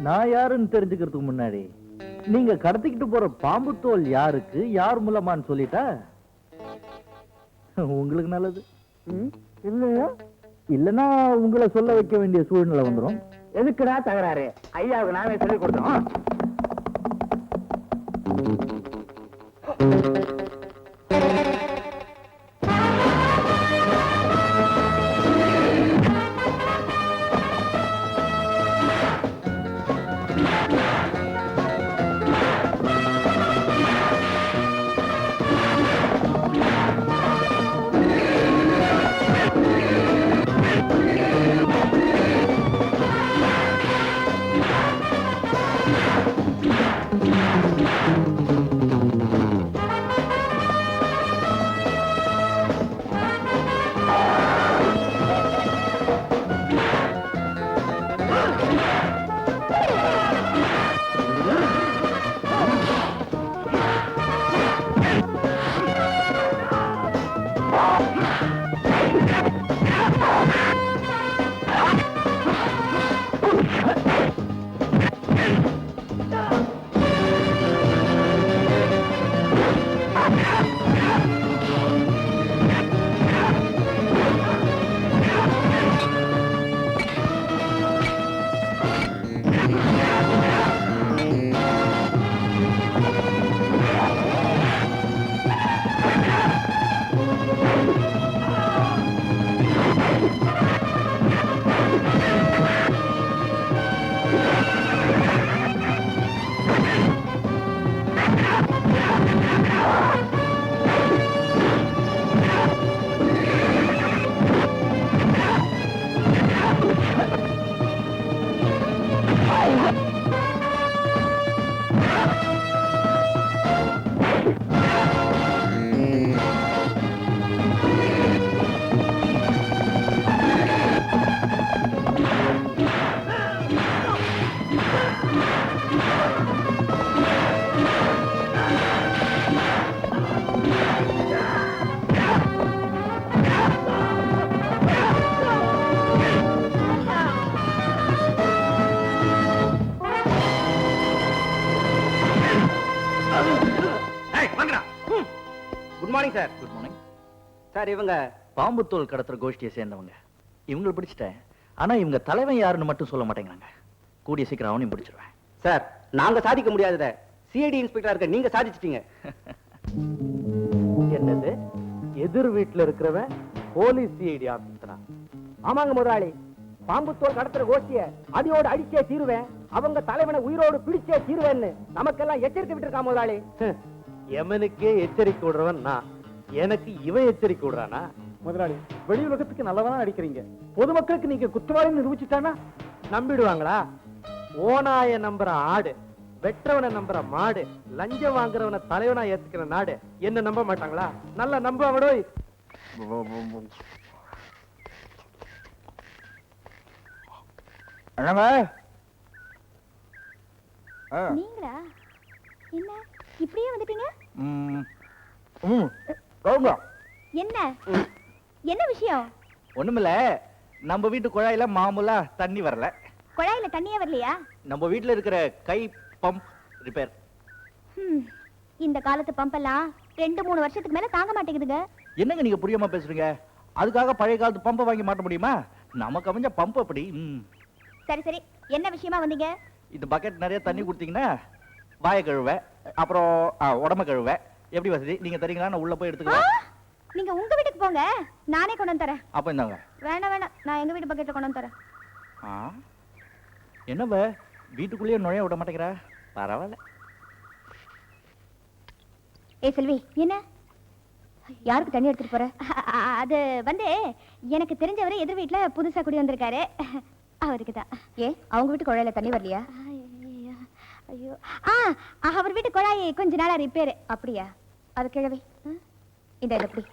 நான் யாருன்னு தெரிஞ்சுக்கிறதுக்கு முன்னாடி நீங்க கடத்திக்கிட்டு போற பாம்பு தோல் யாருக்கு, யார் மூலமான்னு சொல்லிட்டா உங்களுக்கு நல்லது. இல்லையா? இல்லனா உங்களை சொல்ல வைக்க வேண்டிய சூழ்நிலை வந்துடும். எதுக்குடா தகராறு? ஐயாவுக்கு நாமே சொல்லி கொடுத்தோம். Good morning sir. Good morning sir. இவங்க பாம்பு தோல் கடத்துற கோஷ்டியை சேர்ந்தவங்க. இவங்களை பிடிச்சிட்டேன். ஆனா இவங்க தலைவன் யாருன்னு மட்டும் சொல்ல மாட்டேங்கிறாங்க. கூடிய சீக்கிரம் அவனையும் பிடிச்சிருவேன் சார். நாங்க சாதிக்க முடியாதத சிஐடி இன்ஸ்பெக்டரா இருக்க நீங்க சாதிச்சிட்டீங்க. என்னது? எதிர் வீட்டுல இருக்கிறவன் போலீஸ் சிஐடி ஆபீசரா? ஆமாங்க முதலாளி. பாம்பு தோல் கடத்துற கோஷ்டிய அடியோடு அடிச்சே தீருவேன், அவங்க தலைவனை உயிரோடு பிடிச்சே தீருவேன்னு நமக்கெல்லாம் எச்சரிக்கை விட்டுருக்கான் முதலாளி. எமனுக்கே எச்சரிக்கை விடுறவன் நான், எனக்கு இவன் எச்சரிக்கை விடுறானா? முதலாளி, வெளி உலகத்துக்கு நல்லவனா அடிக்கிறீங்க, பொதுமக்களுக்கு நீங்க குற்றவாளி நிரூபிச்சுட்டானா நம்பிடுவாங்களா? ஓனாய நம்புற ஆடு, வெற்றவனை நம்புற மாடு, லஞ்சம் வாங்குறவனை தலைவனா ஏத்துக்கிற நாடு என்ன நம்ப மாட்டாங்களா? நல்லா நம்புவாங்கடோ. நீங்களா? என்ன இப்படியே வந்துட்டீங்க? என்ன என்ன விஷயம்? ஒண்ணுமில்ல, நம்ம வீட்டு குழாயில மாமூலா தண்ணி வரல. குழாயில தண்ணியே வரலையா? நம்ம வீட்டுல இருக்கிற கை பம்ப் ரிப்பேர். இந்த காலத்து பம்ப் எல்லாம் 2-3 வருஷத்துக்கு மேல தாங்க மாட்டேங்குதுங்க. என்னங்க நீங்க புரியாம பேசுறீங்க? அதுக்காக பழைய காலத்து பம்பை வாங்கி மாட்ட முடியுமா? நமக்கு அமைஞ்ச பம்ப் அப்படி. சரி சரி, என்ன விஷயமா வந்தீங்க? இந்த பக்கெட் நிறைய தண்ணி கொடுத்தீங்கன்னா வாயை கழுவ, அப்புறம் உடம்ப கழுவ. எப்படி வசதி? நீங்க தரீங்களா? நான் உள்ள போய் எடுத்துக்கலாம். நீங்க உங்க வீட்டுக்கு போங்க, நானே கொண்டு வந்து தரேன். அப்ப இந்தாங்க. வேண்டாம் வேண்டாம், நான் எங்க வீட்டு பக்கெட்ல கொண்டு வந்து தரேன். என்னவ வீட்டுக்குள்ளேயே நுழைய விட மாட்டேங்கிறா? பரவாயில்ல. ஏய் செல்வி, என்ன யாருக்கு தண்ணி எடுத்துட்டு போற? அது வந்து எனக்கு தெரிஞ்சவரை எதிர் வீட்டுல புதுசா குடி வந்திருக்காரு, அவருக்கு தான். ஏ அவங்க வீட்டு குழாயில தண்ணி வரலையா? ஐயோ, அவர் வீட்டு குழாய் கொஞ்ச நாளா ரிப்பேர். அப்படியா? அது கிழவி. இந்த எப்படி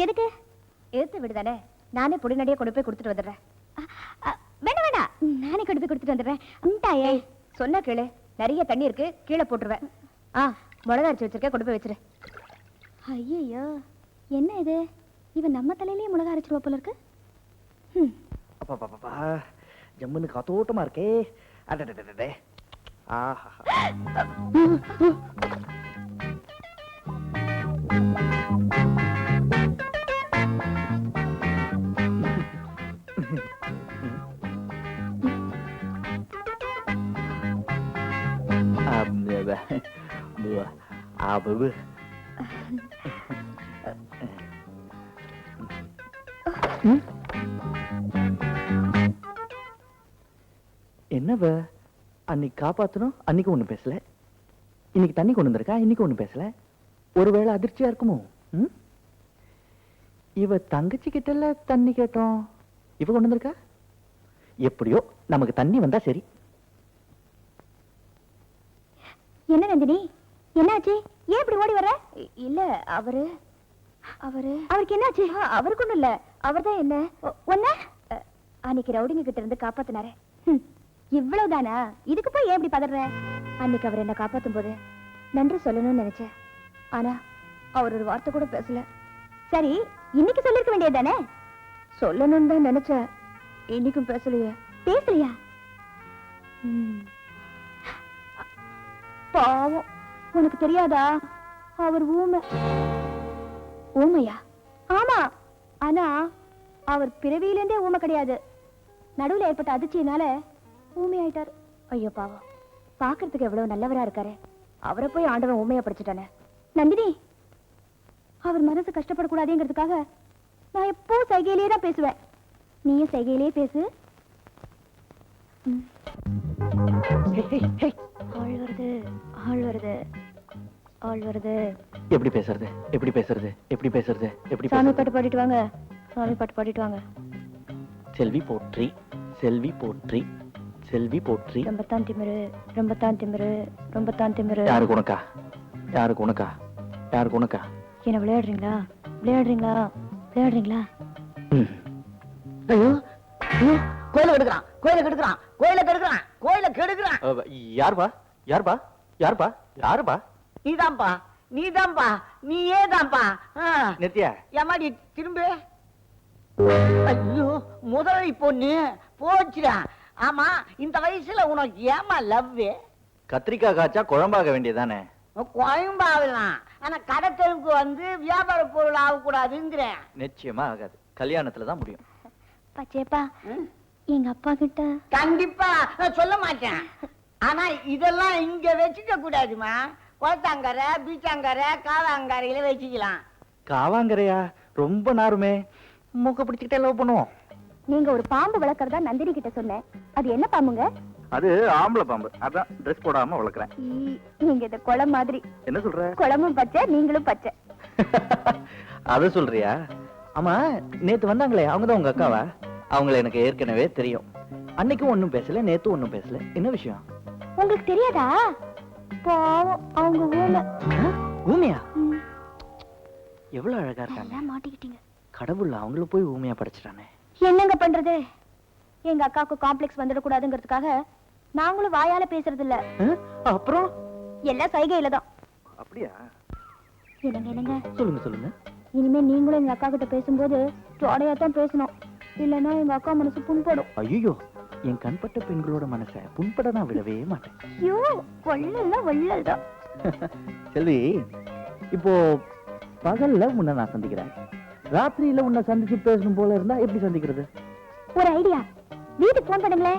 எதுக்கு? எடுத்து விடுதானே, நானே பொடிநடியா கொண்டு போய் கொடுத்துட்டு வந்துடுறேன். வேண்டாம் வேண்டாம், நானே கொண்டு போய் கொடுத்துட்டு வந்துடுறேன். உண்டாயே சொன்ன கேளு, நிறைய தண்ணி இருக்கு, கீழே போட்டுருவேன். மிளகா அரைச்சு வச்சிருக்க, கொண்டு போய் வச்சிரு. ஐயோ, என்ன இது? இவன் நம்ம தலையிலேயே மிளகா அரைச்சிருவா போல இருக்கு. அப்பா ஜம்முன்னு காத்தோட்டமா இருக்கே. அடடடடே. ஆஹா. என்னவ அன்னைக்கு காப்பாத்தணும், அன்னைக்கு ஒண்ணு பேசல, இன்னைக்கு தண்ணி கொண்டு வந்திருக்கா, இன்னைக்கு ஒண்ணு பேசல. ஒருவேளை அதிர்ச்சியா இருக்குமோ? இவ தங்கச்சி கிட்ட தண்ணி கேட்டோம், இவ கொண்டு வந்திருக்கா. எப்படியோ நமக்கு தண்ணி வந்தா சரி. என்ன நந்தினி, என்னாச்சு? ஏன் இப்படி ஓடி வர்ற? இல்ல அவருக்கு என்னாச்சு? அவருக்கு ஒண்ணும் இல்ல, அவர்தான் என்ன ஒன்ன அன்னைக்கு ரவுடிங்க கிட்ட இருந்து காப்பாத்தினாரே. இவ்வளவுதானா? இதுக்கு போய் ஏன் இப்படி பதற? அன்னைக்கு அவர் என்ன காப்பாத்தும் போது நன்றி சொல்லணும்னு நினைச்சேன், ஆனா அவர் ஒரு வார்த்தை கூட பேசல. சரி, இன்னைக்கு சொல்லிருக்க வேண்டியதானே? சொல்லணும்னு தான் நினைச்சேன், இன்னைக்கும் பேசலையா? பாவம், உனக்கு தெரியாதா? அவர் ஊமையா? ஆமா, ஆனா அவர் பிறவியிலேருந்தே ஊமை கிடையாது, நடுவுல ஏற்பட்ட அதிர்ச்சியினால ஊமையாயிட்டாரு. ஐயோ பாவம், பாக்குறதுக்கு எவ்வளவு நல்லவரா இருக்காரு, அவரை போய் ஆண்டவன் ஊமையா படிச்சுட்டானே. நந்தினி, அவர் மனசு கஷ்டப்படக்கூடாதுங்கிறதுக்காக நான் எப்போ சைகையிலேயே தான் பேசுவேன், நீயும் சைகையிலேயே பேசு. ஆள் வருது. எப்படி பேசுறது, எப்படி பேசுறது, எப்படி பேசுறது, எப்படி? சாமி பாட்டு பாடிட்டு வாங்க, சாமி பாட்டு பாடிட்டு வாங்க. செல்வி போற்றி, செல்வி போற்றி, செல்வி போற்றி. ரொம்பத்தான் திமிரு, ரொம்பத்தான் திமிரு, ரொம்பத்தான் திமிரு. யாருக்கு உனக்கா? யாருக்கு உனக்கா? யாருக்கு உனக்கா? என்ன விளையாடுறீங்களா? விளையாடுறீங்களா? விளையாடுறீங்களா? ஐயோ ஐயோ, கோயில கெடுக்கிறான், கோயில கெடுக்கிறான், கோயில கெடுக்கிறான், கோயில கெடுக்கிறான். யாருப்பா? யாருப்பா? யாருப்பா? யாருப்பா? நீதான்பா, நீதான்பா, நீயே தான்பா. நித்யா, ஏமாடி திரும்ப. ஐயோ, முதலாளி பொண்ணு போச்சுடா. ஆமா, இந்த வயசுல உனக்கு ஏமா லவ்? கத்திரிக்காய் காய்ச்சா குழம்பாக வேண்டியதானே? குழம்பாகலாம், ஆனா கடை தெருவுக்கு வந்து வியாபார பொருள் ஆகக்கூடாதுங்கிறேன். நிச்சயமா ஆகாது, கல்யாணத்துல தான் முடியும். பச்சேப்பா, எங்க அப்பா கிட்ட கண்டிப்பா நான் சொல்ல மாட்டேன், ஆனா இதெல்லாம் இங்க வச்சுக்க கூடாதுமா. குளத்தாங்கரை, பீச்சாங்கரை, காவாங்கரையில வச்சுக்கலாம். காவாங்கரையா? ரொம்ப நாருமே, மூக்க பிடிச்சுக்கிட்டே லவ் பண்ணுவோம். நீங்க ஒரு பாம்பு வளர்க்கறதா நந்தினி கிட்ட சொன்னேன், அது என்ன பாம்புங்க? அது ஆம்பளை பாம்பு, அதான் ட்ரெஸ் போடாம வளர்க்குறேன். நீங்க இந்த குளம் மாதிரி. என்ன சொல்ற? குளமும் பச்சை, நீங்களும் பச்சை. அத சொல்றியா? ஆமா, நேத்து வந்தாங்களே, அவங்கதான் உங்க அக்காவா? அவங்கள எனக்கு ஏற்கனவே தெரியும். அன்னைக்கும் ஒண்ணும் பேசல, நேத்து ஒண்ணும் பேசல. என்ன விஷயம்? உங்களுக்கு தெரியாதா? பாவம், அவங்க ஊமை. ஊமையா? எவ்வளவு அழகா இருக்காங்க. மாட்டிக்கிட்டீங்க. கடவுள் அவங்கள போய் ஊமையா படைச்சிட்டானே. என்னங்க பண்றது? எங்க அக்காவுக்கு காம்ப்ளெக்ஸ் வந்துடக்கூடாதுங்கிறதுக்காக நாங்களும் வாயால பேசுறது இல்ல. அப்புறம் எல்லாம் சைகையில தான். அப்படியா? என்னங்க சொல்லுங்க சொல்லுங்க. இனிமே நீங்களும் எங்க அக்கா கிட்ட பேசும்போது ஜோடையா தான் பேசணும், இல்லன்னா எங்க அக்கா மனசு புண்படும். ஐயோ, என் கண்பட்ட பெண்களோட மனசை புண்பட நான் விடவே மாட்டேன். ஐயோ, வள்ளல்தான் வள்ளல்தான். செல்வி, இப்போ பகல்ல உன்னை நான் சந்திக்கிறேன், ராத்திரியில உன்னை சந்திச்சு பேசணும் போல இருந்தா எப்படி சந்திக்கிறது? ஒரு ஐடியா, வீட்டுக்கு போன் பண்ணுங்களே.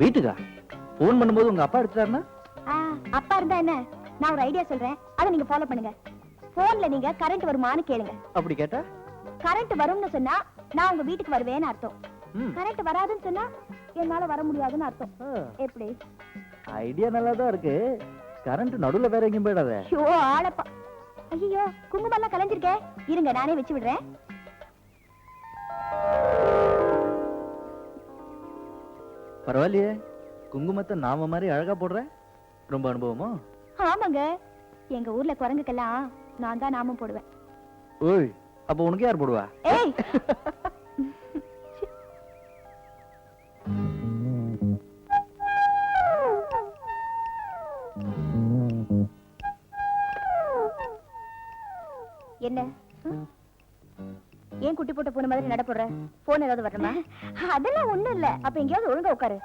வீட்டுக்கா? போன் பண்ணும்போது உங்க அப்பா எடுத்துட்டாருன்னா? அப்பா இருந்தா என்ன, நான் ஒரு ஐடியா சொல்றேன், அதை நீங்க ஃபாலோ பண்ணுங்க. போன்ல நீங்க கரண்ட் வருமான்னு கேளுங்க. அப்படி கேட்டா கரண்ட் வரும்னு சொன்னா நான் உங்க வீட்டுக்கு வருவேன்னு அர்த்தம். ம். கரண்ட் வராதுன்னு சொன்னா என்னால வர முடியாதுன்னு அர்த்தம். எப்படி? ஐடியா நல்லா தான் இருக்கு. கரண்ட் நடுவுல வேற எங்கேயும் போயிடாத. ஐயோ ஆளப்பா. ஐயோ குங்குமம் எல்லாம் கலைஞ்சிருக்கே. இருங்க நானே வச்சு விடுறேன். பரவாயில்லையே, குங்குமத்தை நாம மாதிரி அழகா போடுற. ரொம்ப அனுபவமா? ஆமாங்க, எங்க ஊர்ல குரங்குக்கெல்லாம் நான் தான் நாமம் போடுவேன். ஓய், அப்ப உனக்கு யார் போடுவா? ஏய் என்ன ஏன் குட்டி போட்ட பூனை மாதிரி நடப்படுற? போன் ஏதாவது வரணுமா? அதெல்லாம் ஒண்ணும் இல்ல. அப்ப எங்கேயாவது ஒழுங்கா உட்காரு.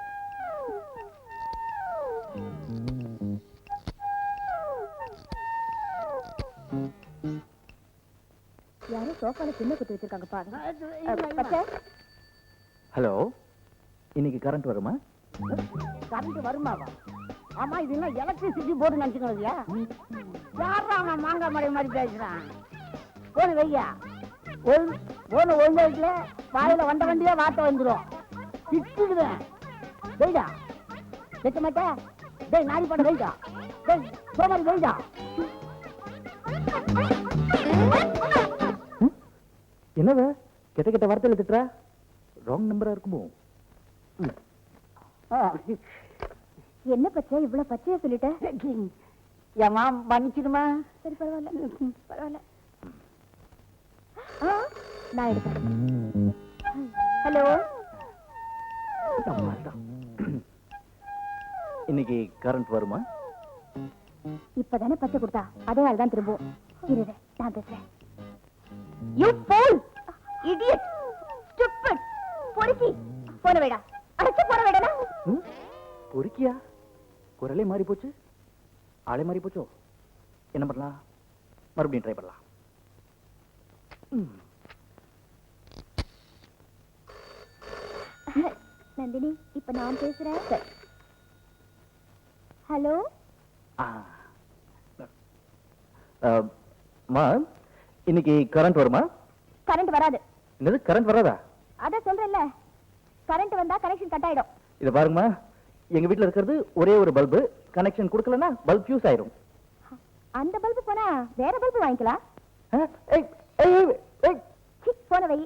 யாரும் சோஃபால சின்ன குத்தி வச்சிருக்காங்க பாருங்க. ஹலோ, இன்னைக்கு கரண்ட் வருமா? கரண்ட் வருமாவா? ஆமா, இது என்ன எலக்ட்ரிசிட்டி போர்டு நினைச்சுக்கலையா? யாரா அவன் மாங்காய் மடை மாதிரி பேசுறான்? போன வையா, போன ஒழுங்கா வாயில வண்ட வண்டியா வாட்ட வந்துடும். திட்டுடுவேன். வெயிடா வைக்க மாட்டா? டேய் நாரி பண்ண வெயிடா. டேய் சோமாரி வெயிடா. என்னவ கெட்ட கெட்ட வார்த்தையில திட்டுற? ராங் நம்பரா இருக்குமோ? என்ன பச்சை இவ்வளவு பச்சையா சொல்லிட்ட? ஏமா மன்னிச்சிடுமா? சரி பரவாயில்ல பரவாயில்ல. நான் எடுக்கிறேன். ஹலோ, இன்னைக்கு கரண்ட் வருமா? இப்பதானே பச்சை கொடுத்தா, அதே ஆள் தான் திரும்பவும். இரு நான் பேசுறேன். யூ ஃபூல், இடியட், ஸ்டூபிட், பொறுக்கி. போன வேடா, அடச்சு போன வேடா. பொறுக்கியா? குரலே மாறி போச்சு, ஆளே மாறி போச்சோ? என்ன பண்ணலாம்? மறுபடியும் ட்ரை பண்ணலாம். நந்தினி, இப்ப நான் பேசுறேன். ஹலோ, இன்னைக்கு கரண்ட் வருமா? கரண்ட் வராது. என்னது கரண்ட் வராதா? அத சொல்றேன்ல, கரண்ட் வந்தா கனெக்ஷன் கட் ஆயிடும். இத பாருங்கம்மா, எங்க வீட்ல இருக்கிறது ஒரே ஒரு பல்பு. கனெக்ஷன் கொடுக்கலன்னா பல்ப் ஃபியூஸ் ஆயிடும். அந்த பல்பு போனா வேற பல்பு வாங்கிக்கலாம். போன வை.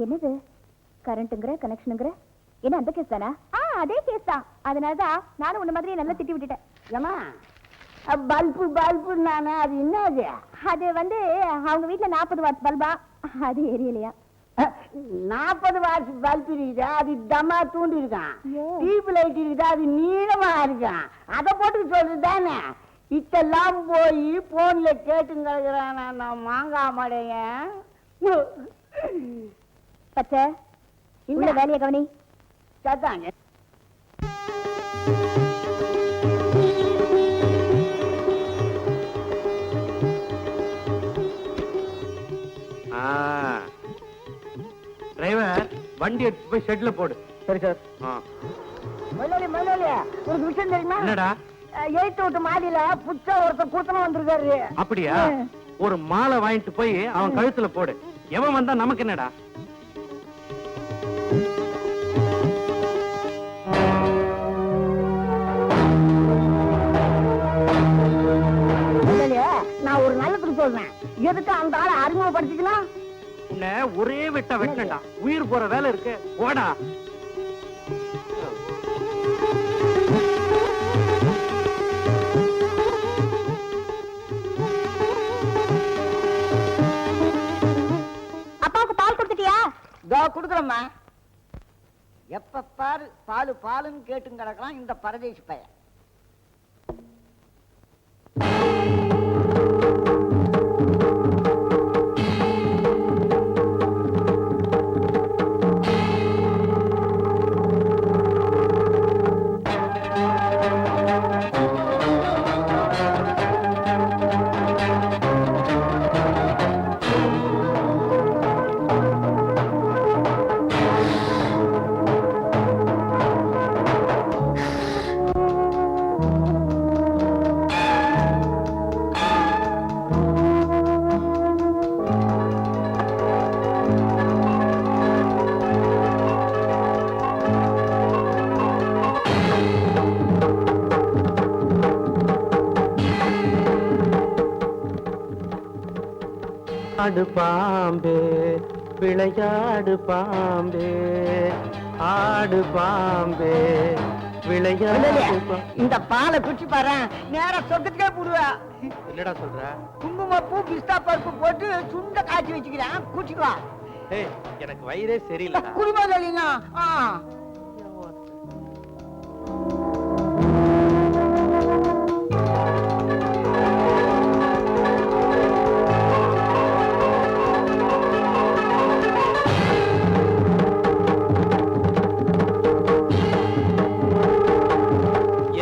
என்னது கரண்ட்ங்கற கனெக்ஷன்ங்கற? என்ன அந்த கேஸ் தானா? அதே கேஸ் தான். அதனாலதான் நானும் உன்ன மாதிரி நல்லா திட்டி விட்டுட்டேன். ஏமா பல்பு பல்பு நானே, அது என்னது? அது வந்து அவங்க வீட்டுல 40 வாட்ஸ் பல்பா, அது எரியலையா. 40 வாட்ஸ் பல்பு இருக்குதா? அது தமா தூண்டி இருக்கான். டியூப் லைட் இருக்குதா? அது நீளமா இருக்கான். அதை போட்டு சொல்லுதானே. இதெல்லாம் போய் போன்ல கேட்டு கிடக்குறான். நான் மாங்காய் மடைய பச்சை உள்ள வேலையை கவனி. சத்தாங்க. டிரைவர், வண்டி எடுத்து போய் ஷெட்ல போடு. சரி சார். மயிலாளி மயிலாளி, ஒரு விஷயம் தெரியுமா? என்னடா? 8 வீட்டு மாடியில புச்சா ஒருத்தர் கூத்தனம் வந்திருக்காரு. அப்படியா? ஒரு மாலை வாங்கிட்டு போய் அவன் கழுத்துல போடு. எவன் வந்தா நமக்கு என்னடா? நான் ஒரு நல்லதுக்கு சொல்றேன். எதுக்கு அந்த ஆளை அறிமுகப்படுத்திக்கலாம்? உன்னை ஒரே வெட்ட வெட்டா உயிர் போற வேலை இருக்கு. ஓடா. அப்பாவுக்கு பால் கொடுத்துட்டியா? இதோ குடுக்குறம்மா. எப்ப பாரு பாலு பாலுன்னு கேட்டு கிடக்கலாம் இந்த பரதேசி பையன். ஆடு பாம்பே விளையாடு பாம்பே ஆடு பாம்பே விளையாடு இந்த பாலை குடிச்சு பாரு, நேரா சொத்துக்கே போடுவா. என்னடா சொல்ற? குங்குமப்பூ பிஸ்தா பருப்பு போட்டு சுண்ட காய்ச்சி வச்சுக்கிறேன், குடிச்சுக்கோ. ஏய், எனக்கு வயிறே சரியில்லைடா. குடிமகனா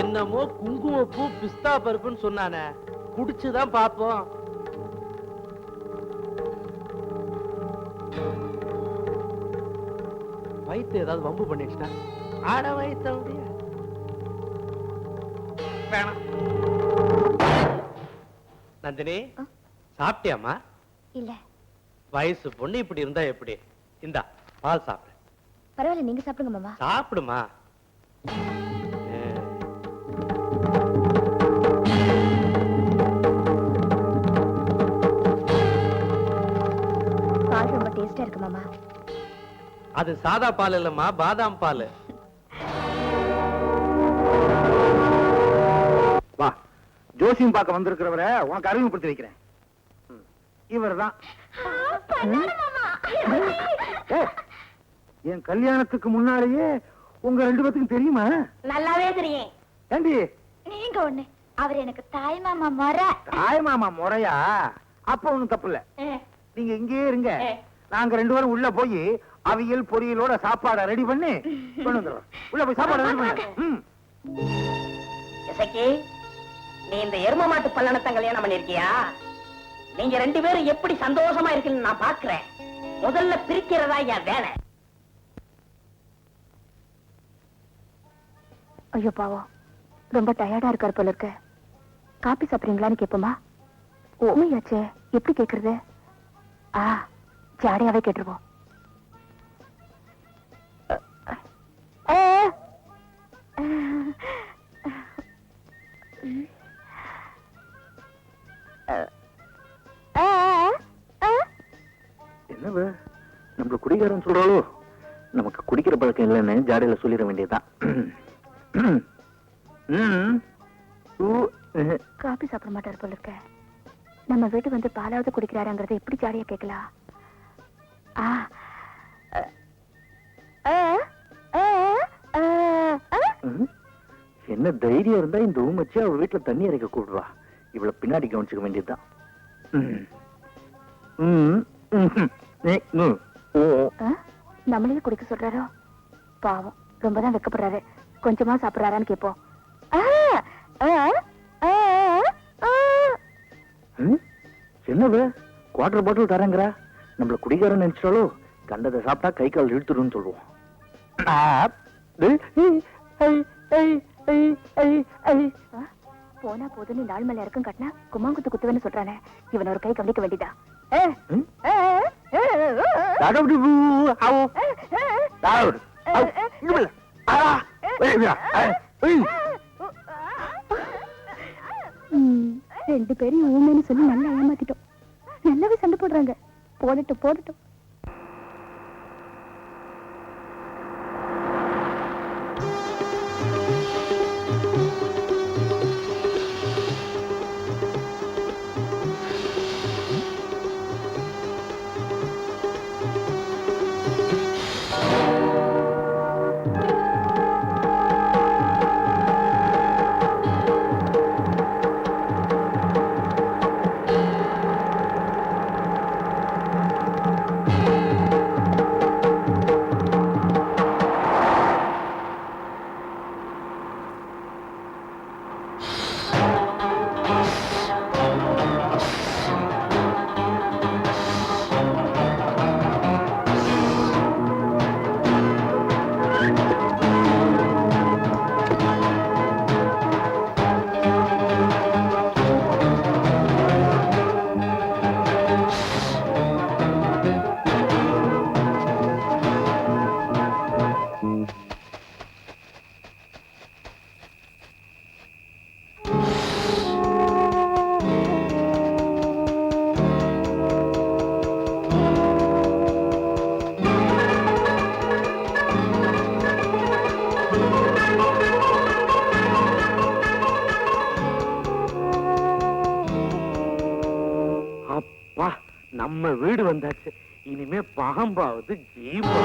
என்னமோ குங்குமப்பூ பிஸ்தா பருப்புன்னு சொன்னானே, குடிச்சுதான் பாப்போம். வயிற்று ஏதாவது வம்பு பண்ணிடுச்சுனா ஆட வயிற்ற முடிய வேணாம். நந்தினி, சாப்பிட்டியாமா? இல்ல. வயசு பொண்ணு இப்படி இருந்தா எப்படி? இந்தா பால் சாப்பிடு. பரவாயில்ல, நீங்க சாப்பிடுங்க மாமா. சாப்பிடுமா. பால் ரொம்ப டேஸ்டா இருக்கு மாமா. அது சாதா பால் இல்லம்மா, பாதாம் பால். வா, ஜோசியம் பார்க்க வந்திருக்கிறவரை உனக்கு அறிமுகப்படுத்தி வைக்கிறேன். இவர்தான். என் கல்யாணத்துக்கு முன்னாலேயே உங்க 2 பேத்துக்கும் தெரியுமா? நல்லாவே தெரியும். ஏண்டி நீங்க ஒண்ணு, அவர் எனக்கு தாய் மாமா முறை. தாய் மாமா முறையா? அப்ப ஒண்ணும் தப்பு இல்ல. நீங்க இங்கே இருங்க, நாங்க 2 பேரும் உள்ள போய் அவியல் பொரியலோட சாப்பாடை ரெடி பண்ணி கொண்டு வந்துடுறோம். உள்ள போய் சாப்பாடு ரெடி பண்ணு. இசக்கி, நீ இந்த எரும மாட்டு பல்லணத்தை கல்யாணம் பண்ணிருக்கியா? நீங்க 2 பேரும் எப்படி சந்தோஷமா இருக்கீங்கன்னு நான் பாக்குறேன். முதல்ல பிரிக்கிறதா என் வேலை. ஐயோ பாவம், ரொம்ப டயர்டா இருக்காரு போல இருக்கு. காபி சாப்பிடுறீங்களான்னு கேப்போமா? ஓமையாச்சே, எப்படி கேக்குறது? ஜாடையாவே கேட்டுருவோம். என்னவ நம்மள குடிக்காரன்னு சொல்றாளோ? நமக்கு குடிக்கிற பழக்கம் இல்லைன்னு ஜாடையில சொல்லிட வேண்டியதுதான். காபி சாப்பிட மாட்டாரு போல இருக்க. நம்ம வீட்டு வந்து பாலாவது குடிக்கிறாருங்கிறத எப்படி ஜாலியா கேட்கலாம்? என்ன தைரியம் இருந்தா இந்த ஊமச்சி அவ வீட்டுல தண்ணி இறைக்க கூடுவா. இவ்வளவு பின்னாடி கவனிச்சுக்க வேண்டியதுதான். நம்மளையும் குடிக்க சொல்றாரோ? பாவம், ரொம்பதான் வெக்கப்படுறாரு. கொஞ்சமா சாப்பிடுறாரான்னு கேப்போம். என்னவ குவார்டர் பாட்டில் தரங்கிறா? நம்மள குடிகாரன் நினைச்சாலோ? கண்டதை சாப்பிட்டா கை கால் இழுத்துருன்னு சொல்லுவோம். போனா போதுன்னு நாள் மேல இறக்கம் கட்டினா கும்மாங்குத்து குத்துவேன்னு சொல்றானே, இவன் ஒரு கை கவனிக்க வேண்டியதா? ரெண்டு பேரும் ஊமைன்னு சொல்லி நல்லா ஏமாத்திட்டோம். நல்லாவே சண்டை போடுறாங்க. போடட்டும் போடட்டும். நம்ம வீடு வந்தாச்சு. இனிமே பாம்பாவது ஜீவா.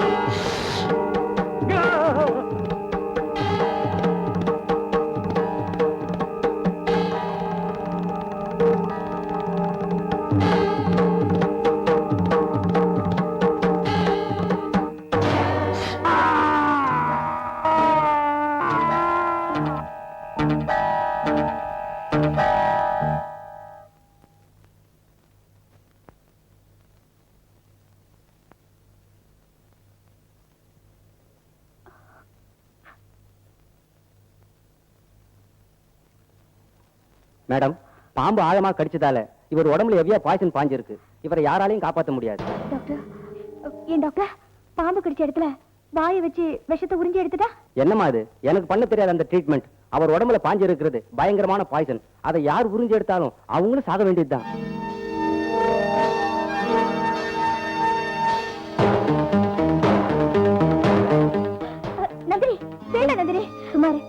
மேடம், பாம்பு ஆழமா கடிச்சதால இவர் உடம்புல எவ்வியா பாய்சன் பாஞ்சிருக்கு. இவரை யாராலையும் காப்பாற்ற முடியாது. டாக்டர், ஏன் டாக்டர், பாம்பு கடிச்ச இடத்துல வாயை வச்சு விஷத்தை உறிஞ்சி எடுத்துட்டா? என்னமா அது? எனக்கு பண்ண தெரியாத அந்த ட்ரீட்மெண்ட். அவர் உடம்புல பாஞ்சு இருக்கிறது பயங்கரமான பாய்சன். அதை யார் உறிஞ்சி எடுத்தாலும் அவங்களும் சாக வேண்டியதுதான். நந்தினி, வேண்டாம் நந்தினி, சுமாரு.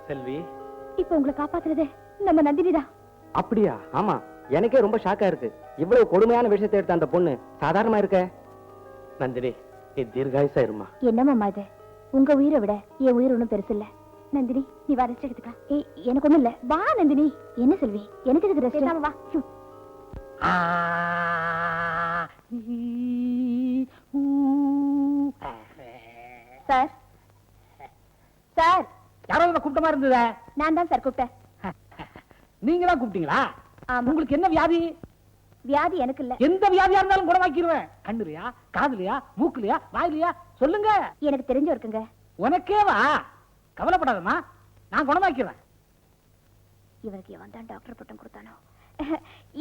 செல்வி, இப்ப உங்களை காப்பாத்துறது நம்ம நந்தினிதான். அப்படியா? ஆமா, எனக்கே ரொம்ப ஷாக்கா இருக்கு. இவ்வளவு கொடுமையான விஷயத்தை எடுத்த அந்த பொண்ணு சாதாரணமா இருக்க. நந்தினி, நீ தீர்காயுசா இருமா. என்னமாம்மா இது? உங்க உயிரை விட என் உயிர் ஒண்ணும் பெருசு இல்ல. நந்தினி, நீ வா, ரெஸ்ட் எடுத்துக்கலாம். ஏய், எனக்கு ஒண்ணும் இல்ல. வா நந்தினி. என்ன செல்வி, எனக்கு இதுக்கு ரெஸ்ட்? வா. சார், சார், யாரோ கூப்பிட்ட மாதிரி இருந்ததா? நான் தான் சார் கூப்பிட்டேன். நீங்க தான் கூப்பிட்டீங்களா? ஆமா. உங்களுக்கு என்ன வியாதி? வியாதி எனக்கு இல்ல. எந்த வியாதியா இருந்தாலும் குணமாக்கிடுவேன். கண்ணுலையா, காதுலையா, மூக்குலையா, வாயிலையா, சொல்லுங்க. எனக்கு தெரிஞ்சு இருக்குங்க. உனக்கே வா, கவலைப்படாதம்மா, நான் குணமாக்கிறேன். இவருக்கு எவன் தான் டாக்டர் பட்டம் கொடுத்தானோ?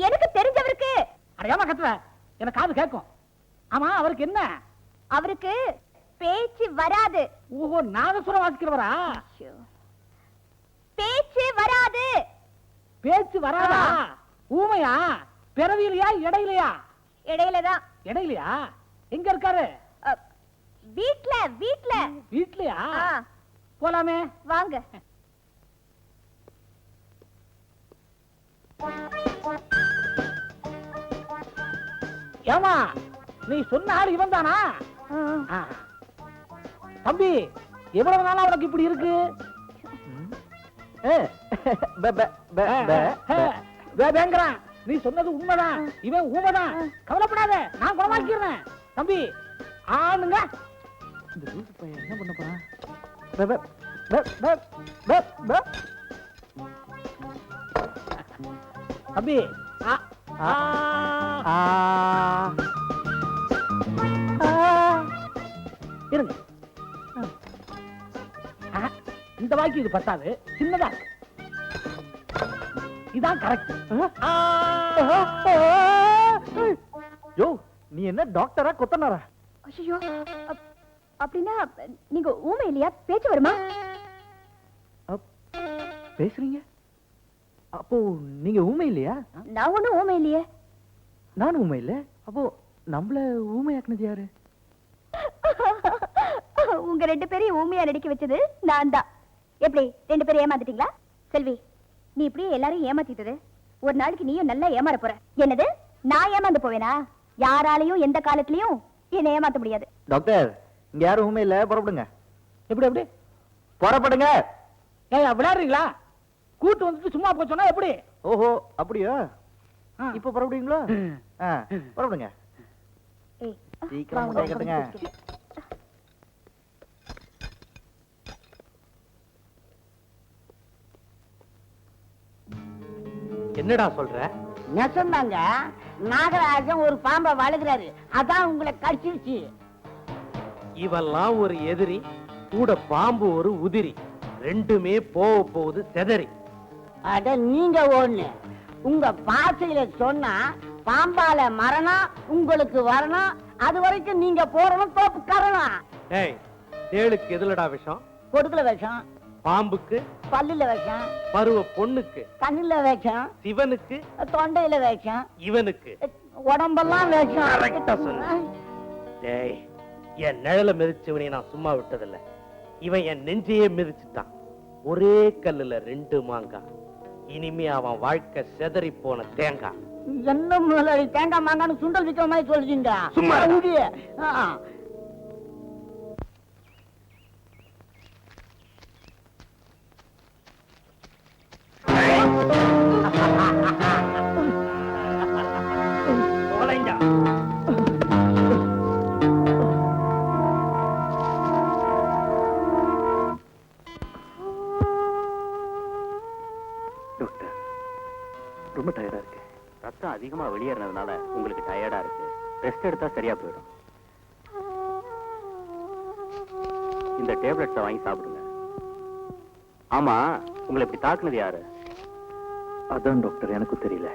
எனக்கு தெரிஞ்சவருக்கு. அடையாம கத்துவ, எனக்கு காது கேட்கும். ஆமா, அவருக்கு என்ன? அவருக்கு பேச்சு வராது. ஓஹோ, நாதசுரம் வாசிக்கிறவரா? பேச்சு வராது. பேச்சு வராதா? ஊமையா? பிறவிலையா, இடையிலையா? இடையிலதான். இடையிலையா? எங்க இருக்காரு? வீட்ல. வீட்ல. வீட்லயா? போலாமே, வாங்க. ஏமா, நீ சொன்ன ஆள் இவன் தானா? தம்பி, எவ்வளவு நாளா உனக்கு இப்படி இருக்கு? வேங்கிறான். நீ சொன்னது உண்மைதான், இவன் ஊமைதான். கவலைப்படாத, நான் குணமாக்கிறேன். தம்பி, ஆளுங்க. இந்த லூசு பையன் என்ன பண்ண போறான்? தம்பி, இருங்க. இந்த வாய்க்கு இது பத்தாது, சின்னதா இருக்கு. இதான் கரெக்ட். யோ, நீ என்ன டாக்டரா கொத்தனாரா? ஐயோ, அப்படின்னா நீங்க ஊமை இல்லையா? பேச்சு வருமா? பேசுறீங்க? அப்போ நீங்க ஊமை இல்லையா? நான் ஒண்ணும் ஊமை இல்லையே. நானும் ஊமை இல்ல. அப்போ நம்மள ஊமையாக்குனது யாரு? உங்க ரெண்டு பேரையும் ஊமையா நடிக்க வச்சது நான் தான். எப்படி ரெண்டு பேரும் ஏமாத்திட்டீங்களா? செல்வி, நீ இப்படியே எல்லாரையும் ஏமாத்திட்டது, ஒரு நாளைக்கு நீயும் நல்லா ஏமாற போற. என்னது, நான் ஏமாந்து போவேனா? யாராலையும் எந்த காலத்திலயும் என்ன ஏமாத்த முடியாது. டாக்டர், இங்க யாரும் ஊமை இல்ல, புறப்படுங்க. எப்படி எப்படி புறப்படுங்க. ஏய், விளையாடுறீங்களா? கூட்டு வந்துட்டு சும்மா போய் சொன்னா எப்படி? ஓஹோ, அப்படியா? இப்ப புறப்படுவீங்களா? புறப்படுங்க. ஏய், சீக்கிரம் வாங்க, கட்டுங்க. என்னடா சொல்ற? நெசந்தாங்க, நாகராஜன் ஒரு பாம்பை வளர்க்கிறாரு, அதான் உங்களை கடிச்சிருச்சு. இவெல்லாம் ஒரு எதிரி, கூட பாம்பு ஒரு உதிரி. ரெண்டுமே போக போகுது செதறி. அட நீங்க ஒண்ணு உங்க பாசையில சொன்னா பாம்பால மரணம் உங்களுக்கு வரணும், அது வரைக்கும் நீங்க போறணும் தோப்பு கரணும். டேய் தேளுக்கு எதுலடா விஷம்? கொடுக்கல விஷம், பாம்புக்கு பல்லுல விஷம், பருவ பொண்ணுக்கு கண்ணுல விஷம், சிவனுக்கு தொண்டையில விஷம், இவனுக்கு உடம்பெல்லாம் கரெக்டா விஷம். சொன்ன. டேய் என் நிழல மிதிச்சவனை நான் சும்மா விட்டதில்ல. இவன் என் நெஞ்சையே மிதிச்சுட்டான். ஒரே கல்லுல 2 மாங்காய். இனிமே அவன் வாழ்க்கை செதறி போன தேங்காய். என்ன முதலாளி தேங்காய் மாங்கான்னு சுண்டல் விற்கிற மாதிரி சொல்றீங்க? சும்மா இரு. தொலைஞ்சா. டாக்டர் ரொம்ப டயர்டா இருக்கு. ரத்தம் அதிகமா வெளியேறதுனால உங்களுக்கு டயர்டா இருக்கு. ரெஸ்ட் எடுத்தா சரியா போயிடும். இந்த டேப்லெட்ஸை வாங்கி சாப்பிடுங்க. ஆமா, உங்களை இப்படி தாக்குனது யாரு? அதான் டாக்டர் எனக்கும் தெரியல.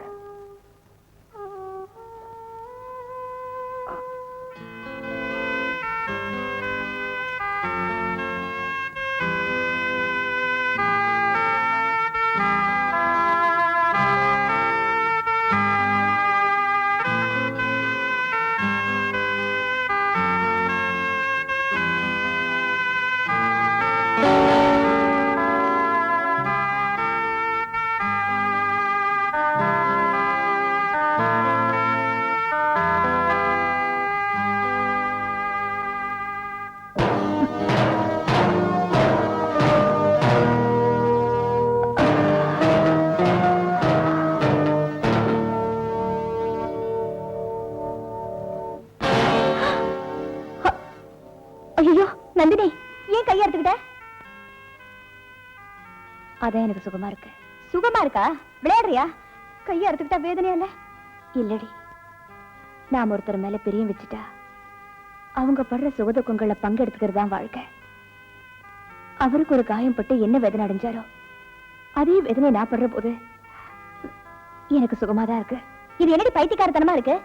ஐயோ நந்தினி, ஏன் கையை எடுத்துக்கிட்ட? அதான் எனக்கு சுகமா இருக்கு. சுகமா இருக்கா? விளையாடுறியா? கையை எடுத்துக்கிட்டா வேதனையா இல்ல? இல்லடி, நாம ஒருத்தர் மேல பிரியம் வச்சுட்டா அவங்க படுற சுகதுக்கங்கள்ல பங்கெடுத்துக்கிறது தான் வாழ்க்கை. அவருக்கு ஒரு காயம் பட்டு என்ன வேதனை அடைஞ்சாரோ அதே வேதனை நான் படுற போது எனக்கு சுகமாதான் இருக்கு. இது என்னடி பைத்தியக்காரத்தனமா இருக்கு?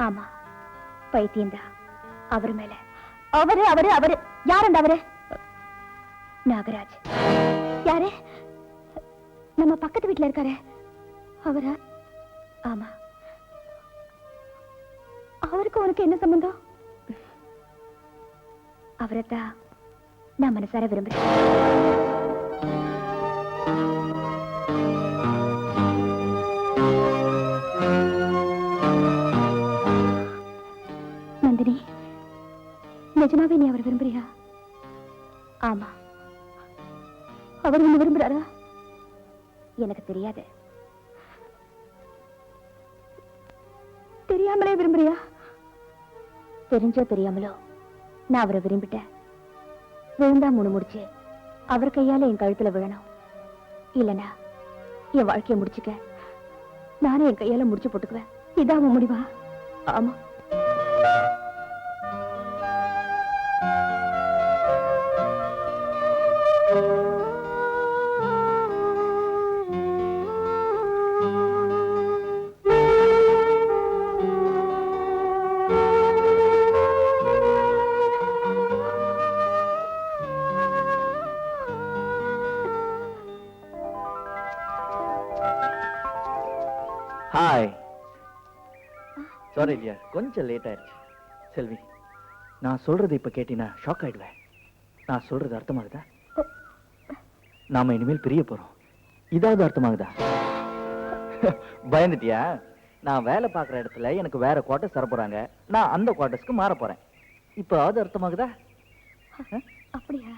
ஆமா, பைத்தியம்தான். அவர் மேல. அவரு அவரு அவரு யார்? அந்த அவரு நாகராஜ். யாரு? நம்ம பக்கத்து வீட்டுல இருக்காரு அவரா? ஆமா. அவருக்கு உனக்கு என்ன சம்பந்தம்? அவரைத்தான் நான் மனசார விரும்புறேன். நந்தினி, நிஜமாவே நீ அவர் விரும்புறியா? ஆமா. அவர் உன்னை விரும்புறாரா? எனக்கு தெரியாது. தெரியாமலே விரும்புறியா? தெரிஞ்சோ தெரியாமலோ நான் அவரை விரும்பிட்டேன். விழுந்தா மூணு முடிச்சு அவர் கையால என் கழுத்துல விழணும். இல்லனா என் வாழ்க்கையை முடிச்சுக்க நானே என் கையால முடிச்சு போட்டுக்குவேன். இதான் அவன் முடிவா? ஆமா. ஹாய். சாரி டியர், கொஞ்சம் லேட் ஆயிடுச்சு. செல்வி, நான் சொல்றது இப்ப கேட்டீங்கன்னா ஷாக் ஆயிடுவேன். நான் சொல்றது அர்த்தமாகுதா? நாம இனிமேல் பிரிய போறோம். இதாவது அர்த்தமாகுதா? பயந்துட்டியா? நான் வேலை பார்க்குற இடத்துல எனக்கு வேற குவார்டர்ஸ் தர போறாங்க. நான் அந்த குவார்டர்ஸ்க்கு மாற போறேன். இப்போ அது அர்த்தமாகுதா? அப்படியா?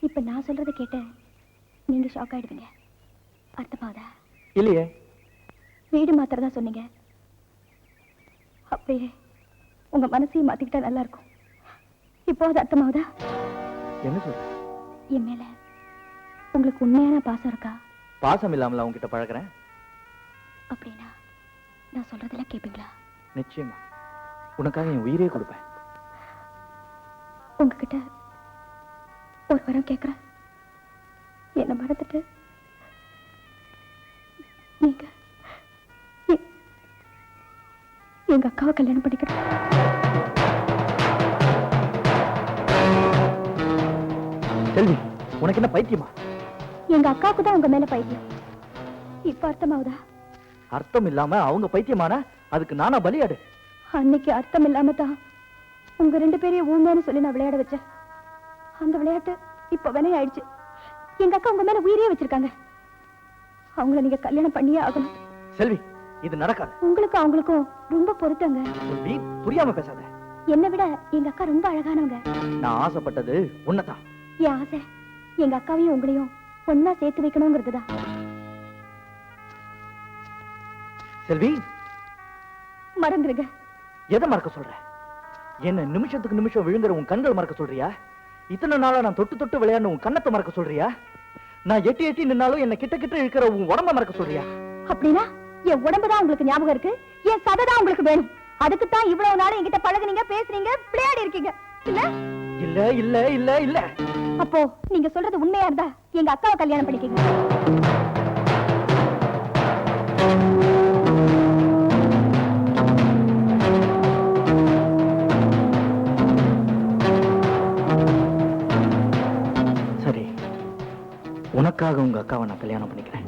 இப்ப நான் சொல்றதை கேட்ட நீங்க ஷாக் ஆயிடுவீங்க. அர்த்தமாகுதா? இல்லையே. வீடு மாத்திரதா சொன்னீங்க. அப்படியே உங்க மனசையும் மாத்திக்கிட்டா நல்லா இருக்கும். இப்போ அது அர்த்தமாகுதா? என்ன சொல்ற? என் மேல உங்களுக்கு உண்மையான பாசம் இருக்கா? பாசம் இல்லாமல உங்ககிட்ட பழகுறேன். அப்படின்னா நான் சொல்றதெல்லாம் கேட்பீங்களா? நிச்சயமா. உனக்காக என் உயிரே கொடுப்பேன். உங்ககிட்ட ஒரு வரம் கேட்கிறேன். என்ன மறந்துட்டு நீங்க எங்க அக்காவை கல்யாணம் பண்ணிக்கிறேன். செல்வி, உனக்கு என்ன பைத்தியமா? எங்க அக்காவுக்கு தான் உங்க மேல பைத்தியம். இப்ப அர்த்தமாவுதா? அர்த்தம் இல்லாம அவங்க பைத்தியமான அதுக்கு நானா பலியாடு? அன்னைக்கு அர்த்தம் இல்லாம தான் உங்க 2 பேரையும் ஊங்கன்னு சொல்லி நான் விளையாட வச்சேன். அந்த விளையாட்டு இப்ப வினையாயிடுச்சு. எங்க அக்கா உங்க மேல உயிரே வச்சிருக்காங்க. அவங்கள நீங்க கல்யாணம் பண்ணியே ஆகணும். செல்வி, இது நடக்காது. உங்களுக்கு அவங்களுக்கும் ரொம்ப பொருத்தங்க. நீ புரியாம பேசாத. என்னை விட எங்க அக்கா ரொம்ப அழகானவங்க. நான் ஆசைப்பட்டது உன்னதான். என் ஆசை எங்க அக்காவையும் உங்களையும் ஒன்னா சேர்த்து வைக்கணுங்கிறதுதான். செல்வி, மறந்துருங்க. எதை மறக்க சொல்ற? என்ன நிமிஷத்துக்கு நிமிஷம் விழுங்குற உன் கண்கள் மறக்க சொல்றியா? இத்தனை நாளா நான் தொட்டு தொட்டு விளையாட உன் கண்ணத்தை மறக்க சொல்றியா? நான் எட்டி எட்டி நின்னாலும் என்ன கிட்ட கிட்ட இழுக்கிற உன் உடம்ப மறக்க சொல்றியா? அப்படின்னா என் உடம்புதான் உங்களுக்கு ஞாபகம் இருக்கு, என் சதைதான் உங்களுக்கு வேணும். அதுக்குத்தான் இவ்வளவு நாள் என்கிட்ட பழகுனீங்க, பேசுறீங்க, விளையாடி இருக்கீங்க இல்ல? இல்ல இல்ல இல்ல இல்ல. அப்போ நீங்க சொல்றது உண்மையா இருந்தா எங்க அக்காவை கல்யாணம் பண்ணிக்கங்க. சரி, உனக்காக உங்க அக்காவை நான் கல்யாணம் பண்ணிக்கிறேன்.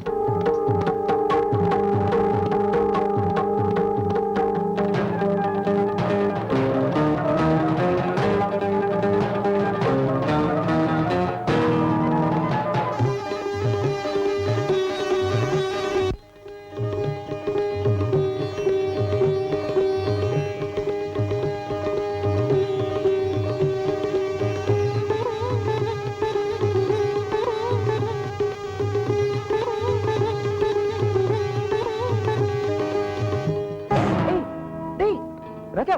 ராஜா,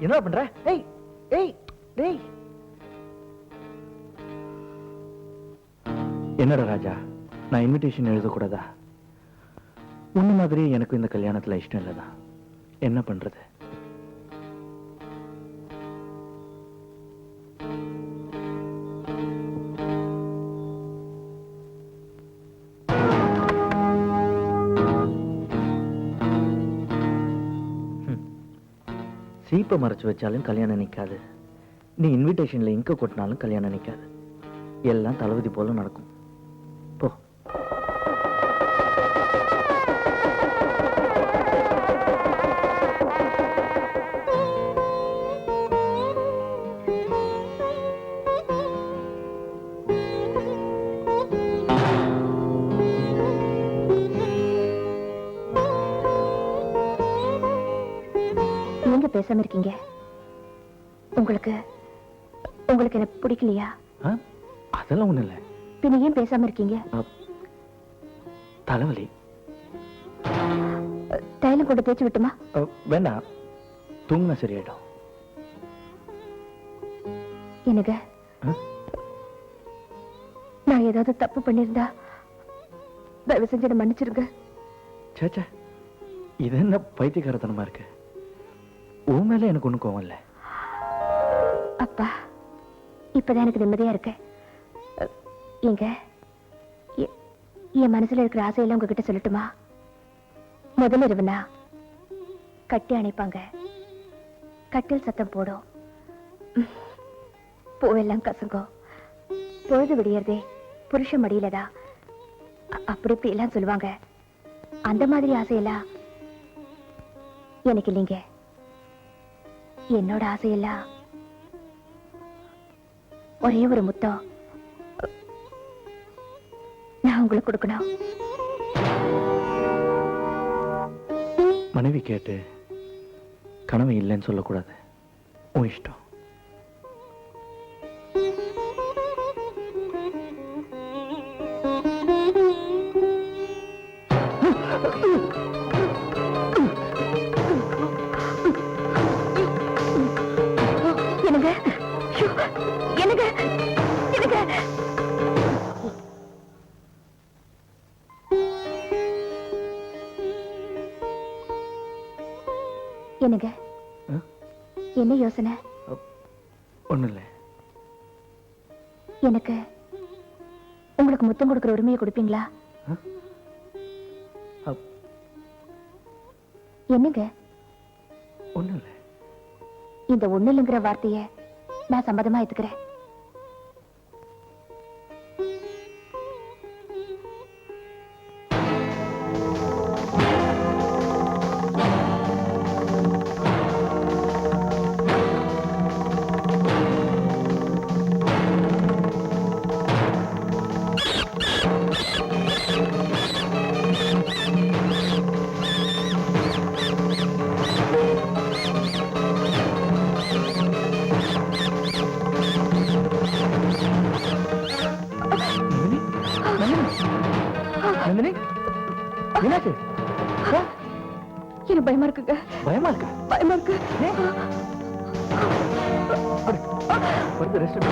என்ன பண்ற? ஏய் ஏய் டேய், என்னடா ராஜா, நான் இன்விடேஷன் எழுதக்கூடாதா? உன்ன மாதிரி எனக்கு இந்த கல்யாணத்துல இஷ்டம் இல்லதான். என்ன பண்றது? சீப்பை மறைச்சு வச்சாலும் கல்யாணம் நிக்காது. நீ இன்விடேஷன்ல இங்க கொட்டினாலும் கல்யாணம் நிக்காது. எல்லாம் தளபதி போல நடக்கும். போ. பேசாம இருக்கீங்க? உங்களுக்கு உங்களுக்கு என்ன பிடிக்கலையா? அதெல்லாம் ஒண்ணு இல்ல. பின்ன ஏன் பேசாம இருக்கீங்க? தலைவலி. தைலம் போட்டு தேய்ச்சி விட்டுமா? வேண்டாம், தூங்கினா சரியாயிடும். எனக்கு நான் ஏதாவது தப்பு பண்ணிருந்தா தயவு செஞ்சு மன்னிச்சிருங்க. சேச்சா, இது என்ன பைத்தியக்காரத்தனமா இருக்கு? உன் மேல எனக்கு ஒண்ணு கோவம் இல்ல. அப்பா, இப்பதான் எனக்கு நிம்மதியா இருக்கு. எங்க என் மனசுல இருக்கிற ஆசையெல்லாம் உங்ககிட்ட சொல்லட்டுமா? முதல் இரவுனா கட்டி அணைப்பாங்க, கட்டில் சத்தம் போடும், பூவெல்லாம் கசங்கும், பொழுது விடியறதே புருஷ மடியிலதா, அப்படி இப்படி எல்லாம் சொல்லுவாங்க. அந்த மாதிரி ஆசையெல்லாம் எனக்கு இல்லைங்க. என்னோட ஆசையெல்லாம் ஒரே ஒரு முத்தம் நான் உங்களுக்கு கொடுக்கணும். மனைவி கேட்டு கனவு இல்லைன்னு சொல்லக்கூடாது. உன் இஷ்டம். என்னங்க, என்ன யோசனை? ஒண்ணு இல்ல. எனக்கு உங்களுக்கு முத்தம் கொடுக்கிற உரிமையை கொடுப்பீங்களா? என்னங்க? ஒண்ணும் இல்ல. இந்த ஒண்ணுங்கிற வார்த்தைய நான் சம்மதமா ஏத்துக்கிறேன். நந்தினி, என்னாச்சு? எனக்கு பயமா இருக்குங்க. பயமா இருக்கா? பயமா இருக்கு. படுத்து ரெஸ்ட்.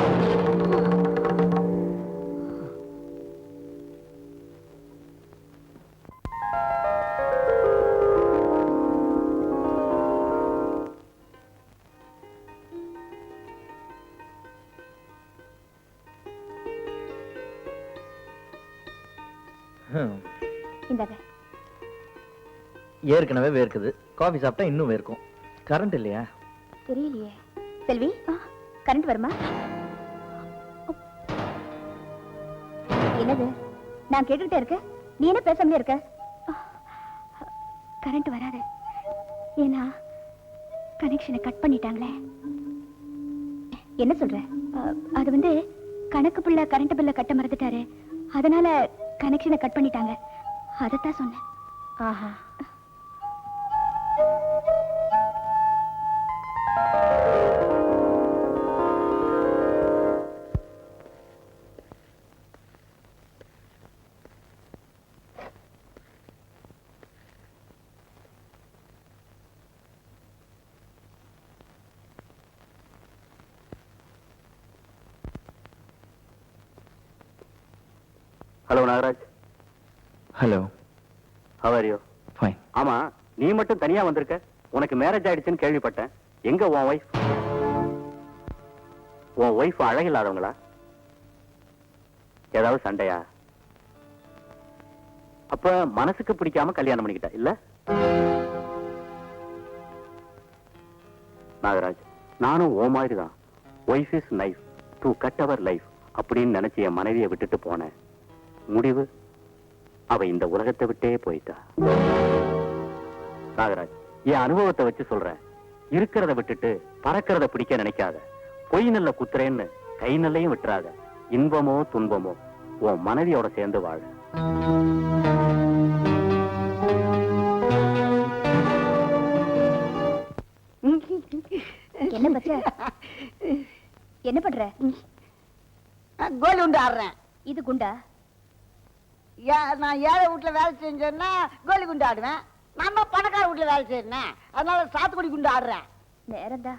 இந்தாங்க. ஏற்கனவே வேர்க்குது. காஃபி சாப்பிட்டா இன்னும் வேர்க்கும். கரண்ட் இல்லையா? தெரியலையே. செல்வி, கரண்ட் வருமா? என்னது? நான் கேட்டுக்கிட்டே இருக்கேன், நீ என்ன பேசாமலே இருக்க? கரண்ட் வராது. ஏன்னா கனெக்ஷனை கட் பண்ணிட்டாங்களே. என்ன சொல்ற? அது வந்து கணக்கு பிள்ளை கரண்ட் பில்லை கட்ட மறந்துட்டாரு, அதனால கனெக்ஷனை கட் பண்ணிட்டாங்க. அதைத்தான் சொன்னேன். ஆஹா. Hello Nagaraj. Hello. How are you? Fine. ஆமா, நீ மட்டும் தனியா வந்திருக்க. உனக்கு மேரேஜ் ஆயிடுச்சுன்னு கேள்விப்பட்டேன். எங்க உன் ஒய்ஃப்? உன் ஒய்ஃப் அழகில்லாதவங்களா? ஏதாவது சண்டையா? அப்ப மனசுக்கு பிடிக்காம கல்யாணம் பண்ணிக்கிட்ட இல்ல? நாகராஜ், நானும் ஓ மாதிரி தான். Wife is knife to cut our life அப்படின்னு நினைச்சு என் மனைவியை விட்டுட்டு போனேன். முடிவு, அவ இந்த உலகத்தை விட்டே போயிட்டா. நாகராஜ், என் அனுபவத்தை வச்சு சொல்றேன். இருக்கிறத விட்டுட்டு பறக்கிறத பிடிக்க நினைக்காத. பொய் நல்ல குத்துறேன்னு கை நல்லையும் விட்டுறாத. இன்பமோ துன்பமோ உன் மனைவியோட சேர்ந்து வாழ. என்ன பச்ச? என்ன பண்ற? கோலி உண்டு ஆடுறேன். இது குண்டா? நான் ஏழை வீட்டுல வேலை செஞ்சேன்னா கோலி குண்டு ஆடுவேன். நம்ம பணக்கார வீட்டுல வேலை செய்யறேன், அதனால சாத்துக்குடி குண்டு ஆடுறேன். நேரம்தா.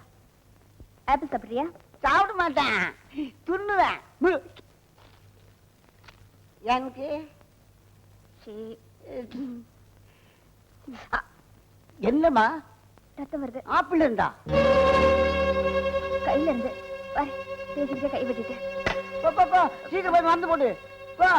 ஆப்பிள் சாப்பிடுறியா? சாப்பிட மாட்டேன், துண்ணுவேன். எனக்கு என்னம்மா ரத்தம் வருது. ஆப்பிள் இருந்தா கையில இருந்து பாரு, பேசிட்டு கை வெட்டிட்டேன். போ, சீக்கிரம் போய் வந்து போடு போ.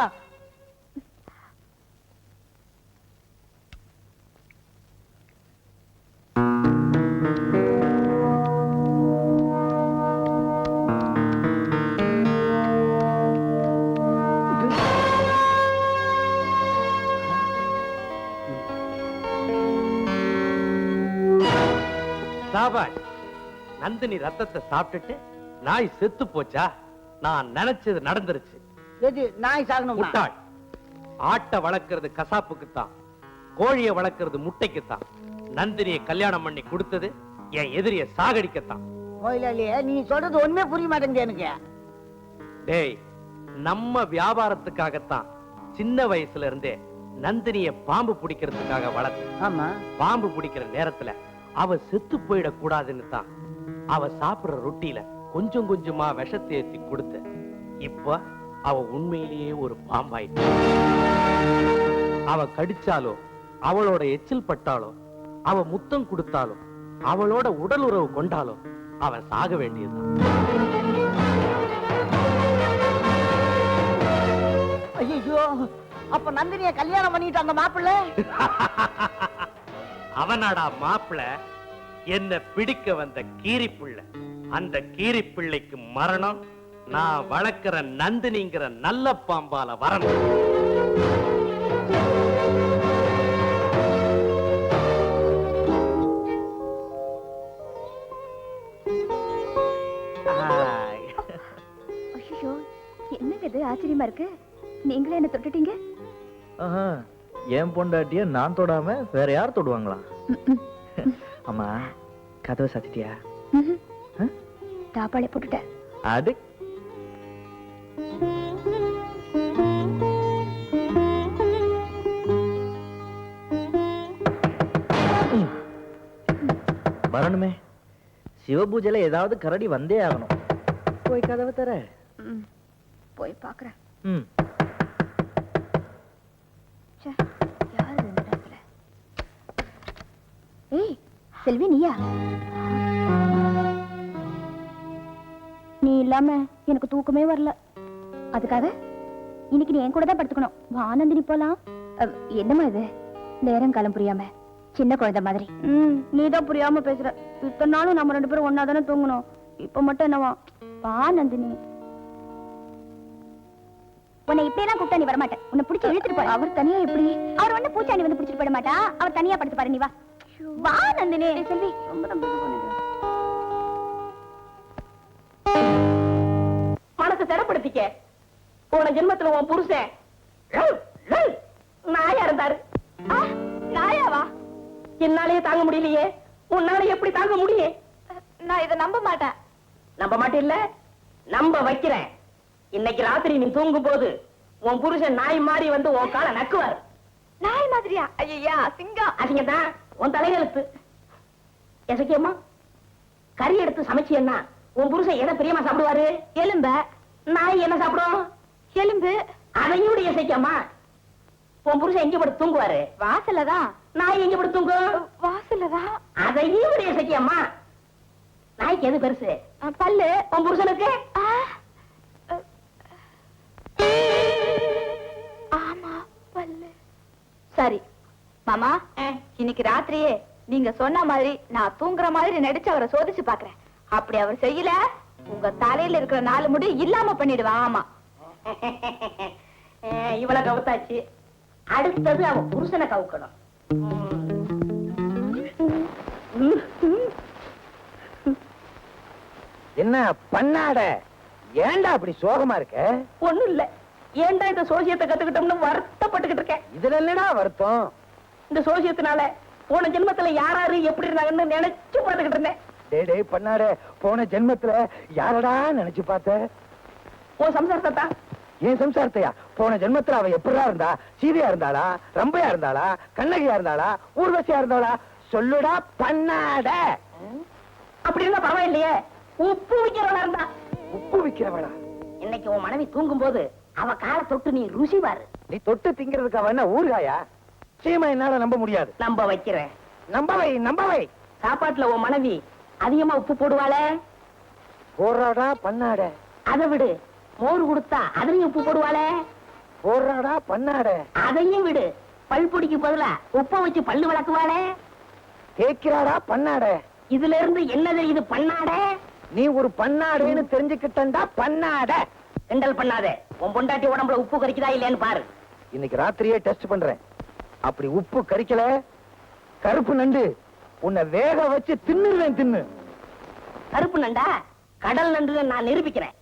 சாபாஷ். நந்தினி ரத்தத்தை சாப்பிட்டுட்டு நாய் செத்து போச்சா? நான் நினைச்சது நடந்துருச்சு. எது நாய் சாகணும்? முட்டாள். ஆட்டை வளர்க்கறது கசாப்புக்குத்தான், கோழியை வளர்க்கறது முட்டைக்குத்தான். நந்தினியை கல்யாணம் பண்ணி கொடுத்தது என் எதிரிய சாகடிக்கத்தான். முதலாளியே, நீ சொல்றது ஒண்ணுமே புரிய மாட்டேங்குது எனக்கு. டேய், நம்ம வியாபாரத்துக்காகத்தான் சின்ன வயசுல இருந்தே நந்தினிய பாம்பு பிடிக்கிறதுக்காக வளர்த்து. ஆமா, பாம்பு பிடிக்கிற நேரத்துல அவ செத்து போயிடக் கூடாதுன்னு தான் அவ சாப்பிடுற ரொட்டியில கொஞ்சம் கொஞ்சமா விஷத்தை ஏத்தி கொடுத்த. இப்ப அவ உண்மையிலேயே ஒரு பாம்பாயிட்டு. அவ கடிச்சாலோ, அவளோட எச்சில் பட்டாலோ, அவ முத்தம் கொடுத்தாலோ, அவளோட உடல் உறவு கொண்டாலோ அவன் சாக வேண்டியதுதான். ஐயோ, அப்ப நந்தினிய கல்யாணம் பண்ணிட்டு அந்த மாப்பிள்ளை அவனாடா மாப்பிள என்ன பிடிக்க வந்த கீரி பிள்ளை. அந்த கீரி பிள்ளைக்கு மரணம் நான் வளர்க்கிற நந்தினிங்கிற நல்ல பாம்பால வரணும். ஐயோ, என்னங்க இது ஆச்சரியமா இருக்கு. நீங்களே என்ன தொட்டுட்டீங்க. என் பொண்டாட்டிய நான் தொடாம வேற யார் தொடுவாங்களா? அம்மா கதவை சாத்திட்டியா? தாப்பாளை போட்டுட்டேன். அது வரணுமே. சிவபூஜையில ஏதாவது கரடி வந்தே ஆகணும். போய் கதவை தர. போய் பாக்குறேன். ஏய் செல்வி, நீயா? நீ இல்லாம எனக்கு தூக்கமே வரல. அதுக்காக இன்னைக்கு நீ என் கூட தான் படுத்துக்கணும். வானந்தினி போலாம். என்னமா இது நேரம் காலம் புரியாம சின்ன குழந்தை மாதிரி? நீதான் புரியாம பேசுற. இத்தனை நாளும் நம்ம 2 பேரும் ஒன்னா தானே தூங்கணும். இப்ப மட்டும் என்னவா? வானந்தினி, உன்னை இப்படி எல்லாம் கூப்பிட்டா நீ வரமாட்டேன். உன்னை பிடிச்சி இழுத்துட்டு போற. அவர் தனியா எப்படி? அவர் ஒண்ணு பூச்சாண்டி வந்து பிடிச்சிட்டு போயிட மாட்டா. அவர் தனியா படுத்து பாரு. நீ வா. வா நந்தினி. செல்வி ரொம்ப மனசை திடப்படுத்திக்க. போன ஜென்மத்துல உன் புருஷன் நாயா இருந்தாரு. நாயாவா? என்னாலேயே தாங்க முடியலையே. உன்னால எப்படி தாங்க முடியும்? நான் இதை நம்ப மாட்டேன். நம்ப மாட்டேன் இல்ல, நம்ப வைக்கிறேன். இன்னைக்கு ராத்திரி நீ தூங்கும் போது உன் புருஷன் நாய் மாறி வந்து உன் காலை நக்குவார். நாய் மாதிரியா? ஐயா சிங்கம். அசிங்கதான் உன் தலையெழுத்து. எசக்கியம்மா, கறி எடுத்து சமைச்சியன்னா உன் புருஷன் எதை பிரியமா சாப்பிடுவாரு? எலும்ப. நாய் என்ன சாப்பிடும்? எலும்பு. அதையும் எசக்கியம்மா, உன் புருஷன் எங்க படுத்து தூங்குவாரு? வாசல்லதான். நாய் எங்க படுத்து தூங்கும்? வாசல்லதான். அதையும் எசக்கியம்மா, நாய்க்கு எது பெருசு? பல்லு. உன் புருஷனுக்கு? ஆமா பல்லு. சரி மாமா, இன்னைக்கு ராத்திரியே நீங்க சொன்ன மாதிரி நான் தூங்குற மாதிரி நடிச்சு அவரை சோதிச்சு பாக்குறேன். அப்படி அவர் செய்யல, உங்க தலையில இருக்கிற 4 முடி இல்லாம பண்ணிடுவா. ஆமா. இவளை கவுத்தாச்சு. அடுத்தது அவன் புருஷனை கவுக்கணும். என்ன பண்ணாட? ஏன்டா அப்படி சோகமா இருக்க? ஒண்ணும் இல்ல. ஏன்டா இந்த சோசியத்தை கத்துக்கிட்டோம்னு வருத்தப்பட்டுக்கிட்டு இருக்கேன். இதுல என்னடா வருத்தம்? இந்த சோசியத்தினால போன ஜென்மத்துல யாராரு எப்படி இருந்தாங்கன்னு நினைச்சு பார்த்துக்கிட்டு இருந்தேன். டேய் பண்ணாட, போன ஜென்மத்துல யாரடா நினைச்சு பார்த்த? உன் சம்சாரத்தை தான். ஏன் சம்சாரத்தையா? போன ஜென்மத்துல அவ எப்படிடா இருந்தா? சீதையா இருந்தாளா? ரம்பையா இருந்தாளா? கண்ணகியா இருந்தாளா? ஊர்வசியா இருந்தாளா? சொல்லுடா பண்ணாட. அப்படி இருந்தா பரவாயில்லையே. உப்பு விக்கிறவளா இருந்தா. உப்பு விக்கிறவளா? இன்னைக்கு உன் மனைவி தூங்கும் போது அவ காலை தொட்டு நீ ருசி பாரு. நீ தொட்டு திங்கிறதுக்கு அவ என்ன ஊர்காயா? சீமா என்னால நம்ப முடியாது. நம்ப வைக்கிறேன். நம்ப வை. சாப்பாட்டுல உன் மனைவி அதிகமா உப்பு போடுவாளே? போடுறாடா பண்ணாட. அதை விடு. மோர் கொடுத்தா அதுலயும் உப்பு போடுவாளே? போடுறாடா பண்ணாட. அதையும் விடு. பல் பொடிக்கு பதிலா உப்ப வச்சு பல்லு விளக்குவாளே? கேட்கிறாடா பண்ணாட. இதுல இருந்து என்னது இது பண்ணாட? நீ ஒரு பண்ணாடேன்னு தெரிஞ்சுக்கிட்டா பண்ணாட. கிண்டல் பண்ணாத. உன் பொண்டாட்டி உடம்புல உப்பு கறிக்குதா இல்லையான்னு பாரு. இன்னைக்கு ராத்திரியே டெஸ்ட் பண்றேன். அப்படி உப்பு கறிக்கல, கருப்பு நண்டு உன்னை வேக வச்சு தின்னுருவேன். தின்னு. கருப்பு நண்டா? கடல் நண்டு நான் நிரூபிக்கிறேன்.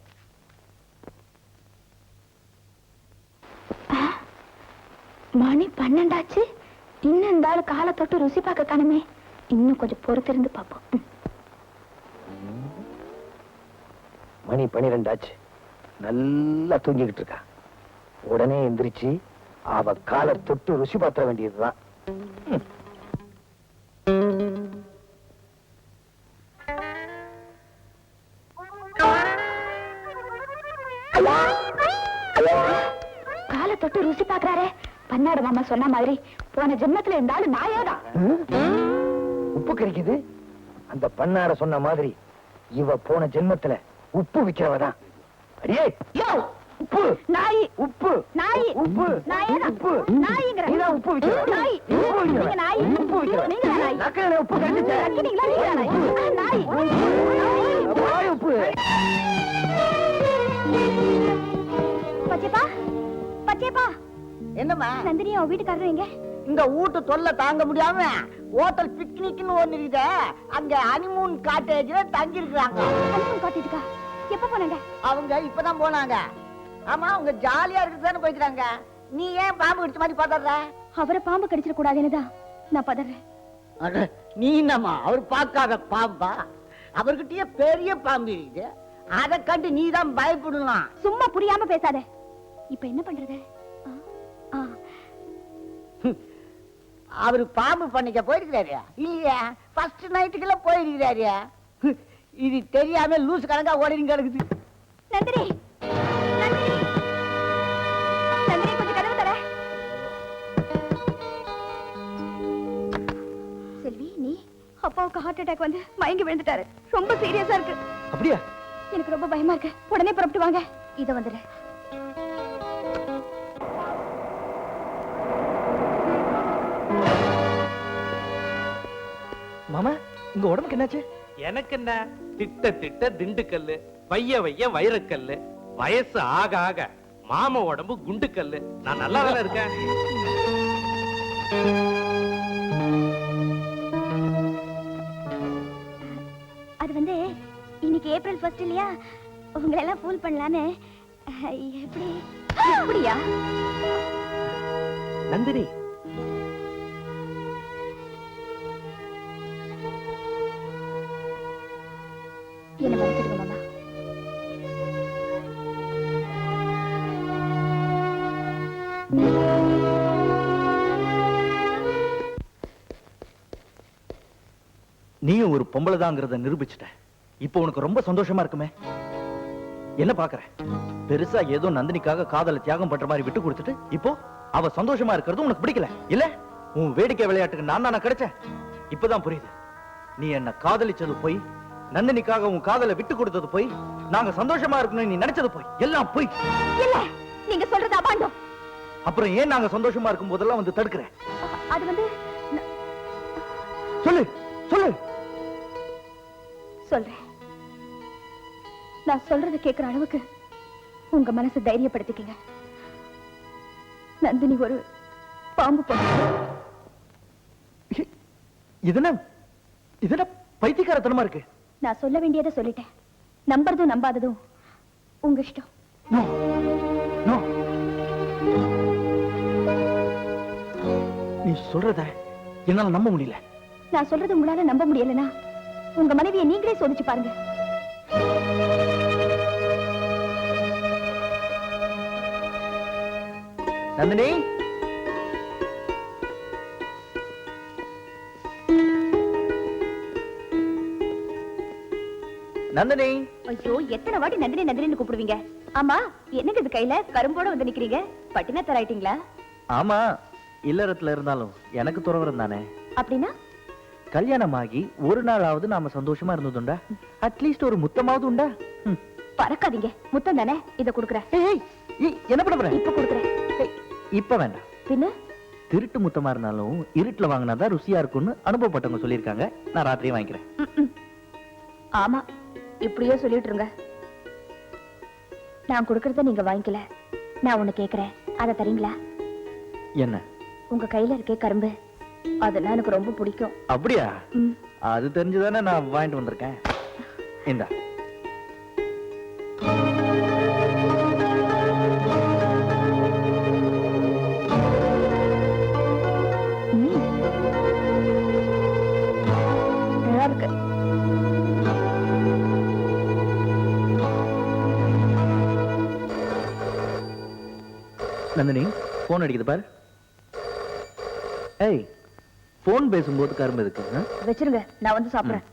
மணி 12 ஆச்சு. இன்னும் இந்த ஆளு காலை தொட்டு ருசி பார்க்க காணுமே. இன்னும் கொஞ்சம் பொறுத்திருந்து பார்ப்போம். மணி 12 ஆச்சு. நல்லா தூங்கிக்கிட்டு இருக்கா. உடனே எந்திரிச்சு அவ காலை தொட்டு ருசி பார்த்த வேண்டியதுதான். காலை தொட்டு ருசி பாக்குறாரே. பன்னாட மாமா சொன்ன மாதிரி போன ஜென்மத்துல இருந்தாலும் நாயாதான். உப்பு கறிக்குது. அந்த பண்ணாட சொன்ன மாதிரி இவ போன ஜென்மத்துல உப்பு விக்கிறவதான். அடியே, உப்பு நாய் உப்பு நாய் உப்பு நாயே தான். உப்பு நாய்ங்கிற நீதான் உப்பு விக்கிற நாய் உப்பு விக்கிற நீங்க நாய் உப்பு விக்கிற நீங்க நாய் நக்கல உப்பு கண்டுச்சே நக்கினீங்களா நீங்க நாய் நாய் வாய் உப்பு பச்சைப்பா பச்சைப்பா என்னம்மா நந்தினி அவ வீட்டுக்காரர் எங்க இந்த வீட்டு தொல்லை தாங்க முடியாம ஹோட்டல் பிக்னிக்னு ஒண்ணு இருக்குதே அங்க ஹனிமூன் காட்டேஜ்ல தங்கி இருக்கிறாங்க. ஹனிமூன் காட்டேஜ்க்கா எப்ப போனாங்க அவங்க இப்பதான் போனாங்க. ஆமா அவங்க ஜாலியா இருக்குதானே போய்க்கிறாங்க. நீ ஏன் பாம்பு கடிச்ச மாதிரி பதற? அவரை பாம்பு கடிச்சிட கூடாதுன்னு தான் நான் பதறேன். நீ என்னம்மா அவர் பார்க்காத பாம்பா? அவர்கிட்டயே பெரிய பாம்பு இருக்குது. அதை கண்டு நீ தான் பயப்படலாம். சும்மா புரியாம பேசாத. இப்ப என்ன பண்றது? ஆ, ஆ. அவரு பாம்பு பண்ணிக்க போயிருக்கிறாரு இல்லையா? ஃபர்ஸ்ட் நைட்டுக்குள்ள போயிருக்கிறாரு. இது தெரியாம லூஸ் கணக்கா ஓடிங்க கிடக்குது. நந்தினி நந்தினி நந்தினி கொஞ்சம் கதவு தர. செல்வி நீ அப்பாவுக்கு ஹார்ட் அட்டாக் வந்து மயங்கி விழுந்துட்டாரு. ரொம்ப சீரியஸா இருக்கு. அப்படியா? எனக்கு ரொம்ப பயமா இருக்கு. உடனே புறப்பட்டு வாங்க. இத வந்துடு. மாமா உங்க உடம்புக்கு என்னாச்சு? எனக்கு என்ன திட்ட திட்ட திண்டுக்கல்லு, வைய வைய வைரக்கல்லு, வயசு ஆக ஆக மாமா உடம்பு குண்டுக்கல்லு. நான் நல்லா தானே இருக்கேன். அது வந்து இன்னைக்கு ஏப்ரல் 1 இல்லையா? உங்களை எல்லாம் ஃபூல் பண்ணலான்னு. எப்படி எப்படியா? நந்தினி என்ன மன்னிச்சிடுங்க மாமா. நீயும் ஒரு பொம்பளை தாங்கிறத நிரூபிச்சுட்ட. இப்போ உனக்கு ரொம்ப சந்தோஷமா இருக்குமே. என்ன பாக்குற? பெருசா ஏதோ நந்தினிக்காக காதல தியாகம் பண்ற மாதிரி விட்டு கொடுத்துட்டு இப்போ அவ சந்தோஷமா இருக்கிறது உனக்கு பிடிக்கல இல்ல? உன் வேடிக்கை விளையாட்டுக்கு நான் தானே கிடைச்சேன். இப்பதான் புரியுது. நீ என்ன காதலிச்சது போய், நந்தினிக்காக உன் காதலை விட்டு கொடுத்தது போய், நாங்க சந்தோஷமா இருக்கணும்னு நீ நினைச்சது போய், எல்லாம் போய். இல்ல நீங்க சொல்றது அபாண்டம். அப்புறம் ஏன் நாங்க சந்தோஷமா இருக்கும் போதெல்லாம் வந்து தடுக்கிற? அது வந்து சொல்லு சொல்லு. சொல்றேன். நான் சொல்றத கேட்கிற அளவுக்கு உங்க மனசை தைரியப்படுத்திக்கங்க. நந்தினி ஒரு பாம்பு பொண்ணு. இதென்ன பைத்தியக்காரத்தனமா இருக்கு? நான் சொல்ல வேண்டியதை சொல்லிட்டேன். நம்புறதும் நம்பாததும் உங்க இஷ்டம். No no. நீ சொல்றத என்னால நம்ப முடியல. நான் சொல்றது உங்களால நம்ப முடியலனா உங்க மனைவியை நீங்களே சோதிச்சு பாருங்க. நந்தினி நந்தினி. ஐயோ எத்தனை வாட்டி நந்தினி நந்தினின்னு கூப்பிடுவீங்க? ஆமா என்னங்க இது கையில கரும்போட வந்து நிக்கிறீங்க? பட்டினா தராயிட்டீங்களா? ஆமா, இல்லறத்துல இருந்தாலும் எனக்கு துறவரம் தானே. அப்படின்னா கல்யாணமாகி ஒரு நாளாவது நாம சந்தோஷமா இருந்ததுண்டா? அட்லீஸ்ட் ஒரு முத்தமாவது உண்டா? பறக்காதீங்க. முத்தம் தானே, இத குடுக்குறேன். என்ன பண்ண போற? இப்ப குடுக்குறேன். இப்ப வேண்டாம். பின்ன திருட்டு முத்தமா இருந்தாலும் இருட்டுல வாங்கினாதான் ருசியா இருக்கும்னு அனுபவப்பட்டவங்க சொல்லியிருக்காங்க. நான் ராத்திரியே வாங்கிக்கிறேன். ஆமா இப்படியே சொல்லிட்டு இருங்க. நான் கொடுக்கறத நீங்க வாங்கிக்கல. நான் ஒண்ணு கேக்குறேன், அதை தரீங்களா? என்ன? உங்க கையில இருக்கே கரும்பு, அதெல்லாம் எனக்கு ரொம்ப பிடிக்கும். அப்படியா? அது தெரிஞ்சுதானே நான் வாங்கிட்டு வந்திருக்கேன். இந்தா. நல்லா இருக்கு. நந்தினி போன் அடிக்குது பாரு. ஏய், போன் பேசும்போது கரும்பு இருக்கு. வச்சிருங்க, நான் வந்து சாப்பிடுறேன்.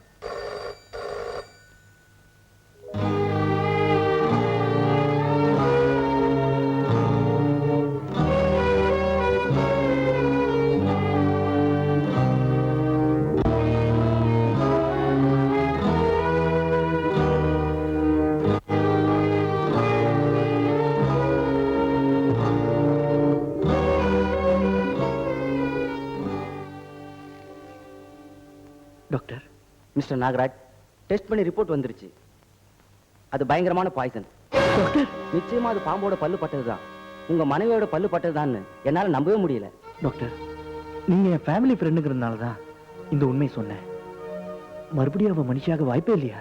மிஸ்டர் நாகராஜ், டெஸ்ட் பண்ணி ரிப்போர்ட் வந்துருச்சு. அது பயங்கரமான பாய்சன். நிச்சயமா அது பாம்போட பல்லு பட்டதுதான். உங்க மனைவியோட பல்லு பட்டதுதான்னு என்னால நம்பவே முடியல. டாக்டர், நீங்க என் ஃபேமிலி ஃப்ரெண்டுங்கிறதுனால தான் இந்த உண்மை சொன்னேன். மறுபடியும் அவ மனுஷியாக வாய்ப்பே இல்லையா?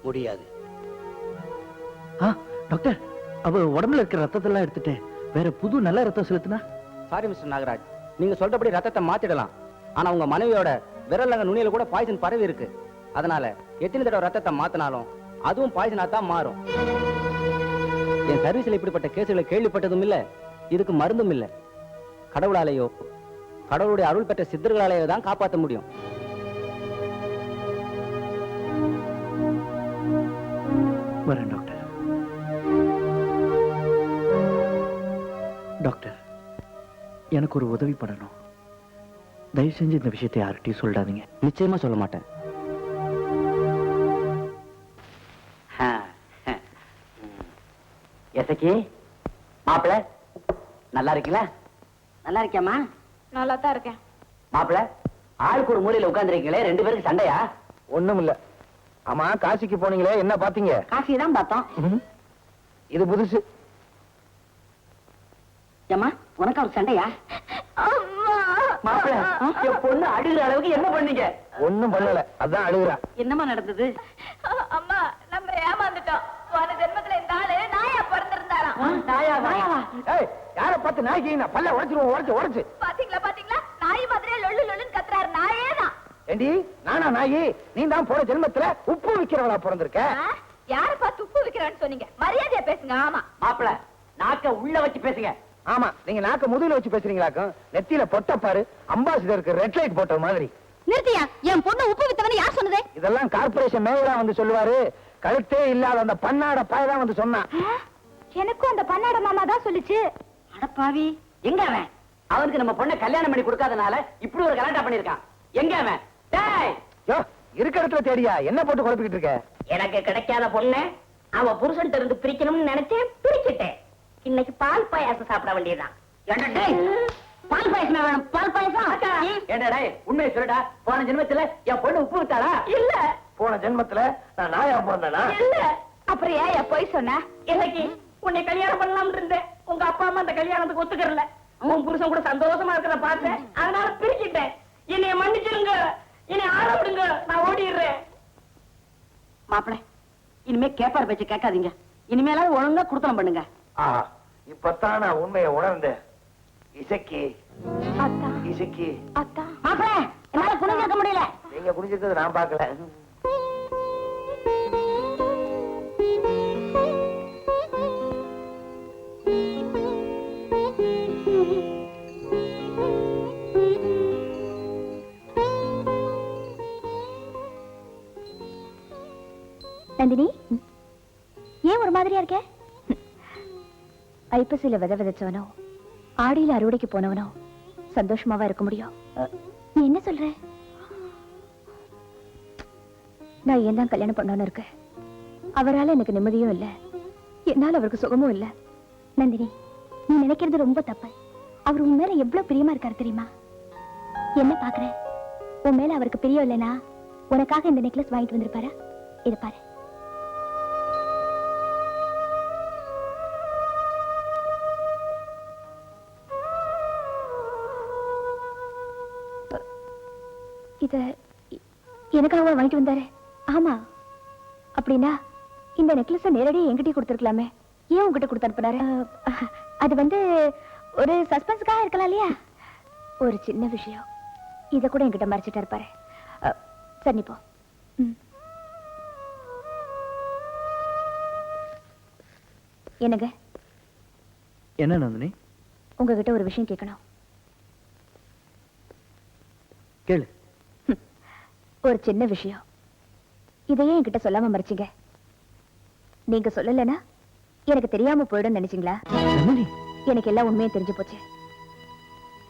முடியாது. டாக்டர், அவ உடம்புல இருக்கிற ரத்தத்தெல்லாம் எடுத்துட்டு வேற புது நல்ல ரத்தம் செலுத்தினா? சாரி மிஸ்டர் நாகராஜ், நீங்க சொல்றபடி ரத்தத்தை மாத்திடலாம். ஆனா உங்க மனைவியோட விரலங்க நுனியில கூட பாய்சன் பரவி இருக்கு. அதனால எத்தனை தடவை ரத்தத்தை மாத்தினாலும் அதுவும் பாய்சனா தான் மாறும். என் சர்வீஸ்ல இப்படிப்பட்ட கேசுகளை கேள்விப்பட்டதும் இல்ல, இதுக்கு மருந்தும் இல்ல. கடவுளாலேயோ கடவுளுடைய அருள் பெற்ற சித்தர்களாலேயோ தான் காப்பாற்ற முடியும். வரேன் டாக்டர். டாக்டர், எனக்கு ஒரு உதவி பண்ணணும். தயவு செஞ்சு இந்த விஷயத்தை யார்கிட்டயும் சொல்லாதீங்க. நிச்சயமா சொல்ல மாட்டேன். எசக்கி, மாப்பிள நல்லா இருக்கீங்களா? நல்லா இருக்கியாமா? நல்லா தான் இருக்கேன். மாப்பிள, ஆளுக்கு ஒரு மூலையில உட்கார்ந்துருக்கீங்களே, 2 பேருக்கு சண்டையா? ஒண்ணும் இல்ல. ஆமா, காசிக்கு போனீங்களே, என்ன பாத்தீங்க? காசியை தான் பார்த்தோம். இது புதுசு. ஏமா, உனக்கு ஒரு சண்டையா? மாப்பிள, என் பொண்ணு அழுகிற அளவுக்கு என்ன பண்ணீங்க? ஒண்ணும் பண்ணல, அதான் அழுகுறா. என்னமா நடந்தது? அம்மா, நம்ம ஏமாந்துட்டோம். போன ஜென்மத்துல இந்த ஆளு நாயா பிறந்திருந்தாராம். நாயாவா? ஏய், யார பார்த்து நாய்க்கு நான் பல்ல உடைச்சிருவோம், உடைச்சு. பாத்தீங்களா, நாய் மாதிரியே லொள்ளு லொள்ளுன்னு கத்துறாரு. நாயே தான். ஏண்டி, நானா நாயி? நீ தான் போன ஜென்மத்துல உப்பு விக்கிறவளா பிறந்திருக்க. யார பார்த்து உப்பு விக்கிறான்னு சொன்னீங்க? மரியாதையா பேசுங்க. ஆமா மாப்பிள, நாக்க உள்ள வச்சு பேசுங்க. ஆமா, நீங்க நாக்க முதுகுல வச்சு பேசுறீங்களாக்கும். நெத்தியில பொட்ட பாரு, அம்பாசிடருக்கு ரெட் லைட் போட்ட மாதிரி. நிறுத்தியா? என் பொண்ணு உப்பு வித்தவன யார் சொன்னது? இதெல்லாம் கார்பரேஷன் மேயரா வந்து சொல்லுவாரு. கழுத்தே இல்லாத அந்த பன்னாட பாயதான் வந்து சொன்னான். எனக்கும் அந்த பன்னாட மாமா தான் சொல்லுச்சு. அடப்பாவி, எங்க அவன்? அவனுக்கு நம்ம பொண்ணை கல்யாணம் பண்ணி கொடுக்காதனால இப்படி ஒரு கலாட்டா பண்ணிருக்கான். எங்க அவன்? டேய், யோ, இருக்க இடத்துல தேடியா என்ன போட்டு குழப்பிக்கிட்டு இருக்க? எனக்கு கிடைக்காத பொண்ணு அவ புருஷன் இருந்து பிரிக்கணும்னு நினைச்சேன், பிரிச்சுட்டேன். இன்னைக்கு பால் பாயாசம் சாப்பிட வேண்டியதுதான். பால் பாயசமே வேணும். பால் பாயசம். என்னடா உண்மையை சொல்லுடா, போன ஜென்மத்துல என் பொண்ணு உப்பு விட்டாளா? இல்ல போன ஜென்மத்துல நான் நாயா பிறந்தேனா? இல்ல. அப்புறம் ஏன் போய் சொன்ன? இன்னைக்கு உன்னை கல்யாணம் பண்ணலாம்னு இருந்தேன். உங்க அப்பா அம்மா அந்த கல்யாணத்துக்கு ஒத்துக்கறல. உன் புருஷன் கூட சந்தோஷமா இருக்கிறத பார்த்தேன், அதனால பிரிச்சுட்டேன். என்னைய மன்னிச்சிருங்க, என்னை ஆள விடுங்க, நான் ஓடிடுறேன். மாப்பிள, இனிமே கேப்பார் பேச்சு கேட்காதீங்க. இனிமேலாவது ஒழுங்கா குடுத்தனம் பண்ணுங்க. இப்பத்தான் நான் உண்மையை உணர்ந்தேன். இசக்கி, அத்தா, இசக்கி. அத்தா. மாப்பிள, என்னால குனிஞ்சிருக்க முடியல. நீங்க குடிச்சிருக்கிறது நான் பார்க்கல. நந்தினி, ஏன் ஒரு மாதிரியா இருக்க? ஐப்பசியில விதை விதைச்சவனோ ஆடியில அறுவடைக்கு போனவனோ சந்தோஷமாவா இருக்க முடியும்? நீ என்ன சொல்ற? நான் ஏன் தான் கல்யாணம் பண்ணணும்னு இருக்க. அவரால எனக்கு நிம்மதியும் இல்ல, என்னால அவருக்கு சுகமும் இல்ல. நந்தினி, நீ நினைக்கிறது ரொம்ப தப்பு. அவர் உன் மேல எவ்வளவு பிரியமா இருக்காரு தெரியுமா? என்ன பாக்குற? உன் மேல அவருக்கு பிரியம் இல்லைனா உனக்காக இந்த நெக்லஸ் வாங்கிட்டு வந்திருப்பாரா? இது பாரு. இத எனக்காக வாங்கிட்டு வந்தாரு. ஆமா, அப்படின்னா இந்த நெக்லஸ் நேரடியாக என்கிட்ட கொடுத்துருக்கலாமே. ஏன் உங்ககிட்ட கொடுத்து அனுப்புனாரு? அது வந்து ஒரு சஸ்பென்ஸுக்காக இருக்கலாம் இல்லையா? ஒரு சின்ன விஷயம், இத கூட என்கிட்ட மறைச்சிட்டு இருப்பாரு. சரி, நீ போ. என்னங்க? என்ன நந்தினி? உங்ககிட்ட ஒரு விஷயம் கேட்கணும். கேளு. ஒரு சின்ன விஷயம், இதையே என்கிட்ட சொல்லாம மறைச்சிங்க. நீங்க சொல்லலைன்னா எனக்கு தெரியாம போயிடும் நினைச்சீங்களா? எனக்கு எல்லா உண்மையும் தெரிஞ்சு போச்சு.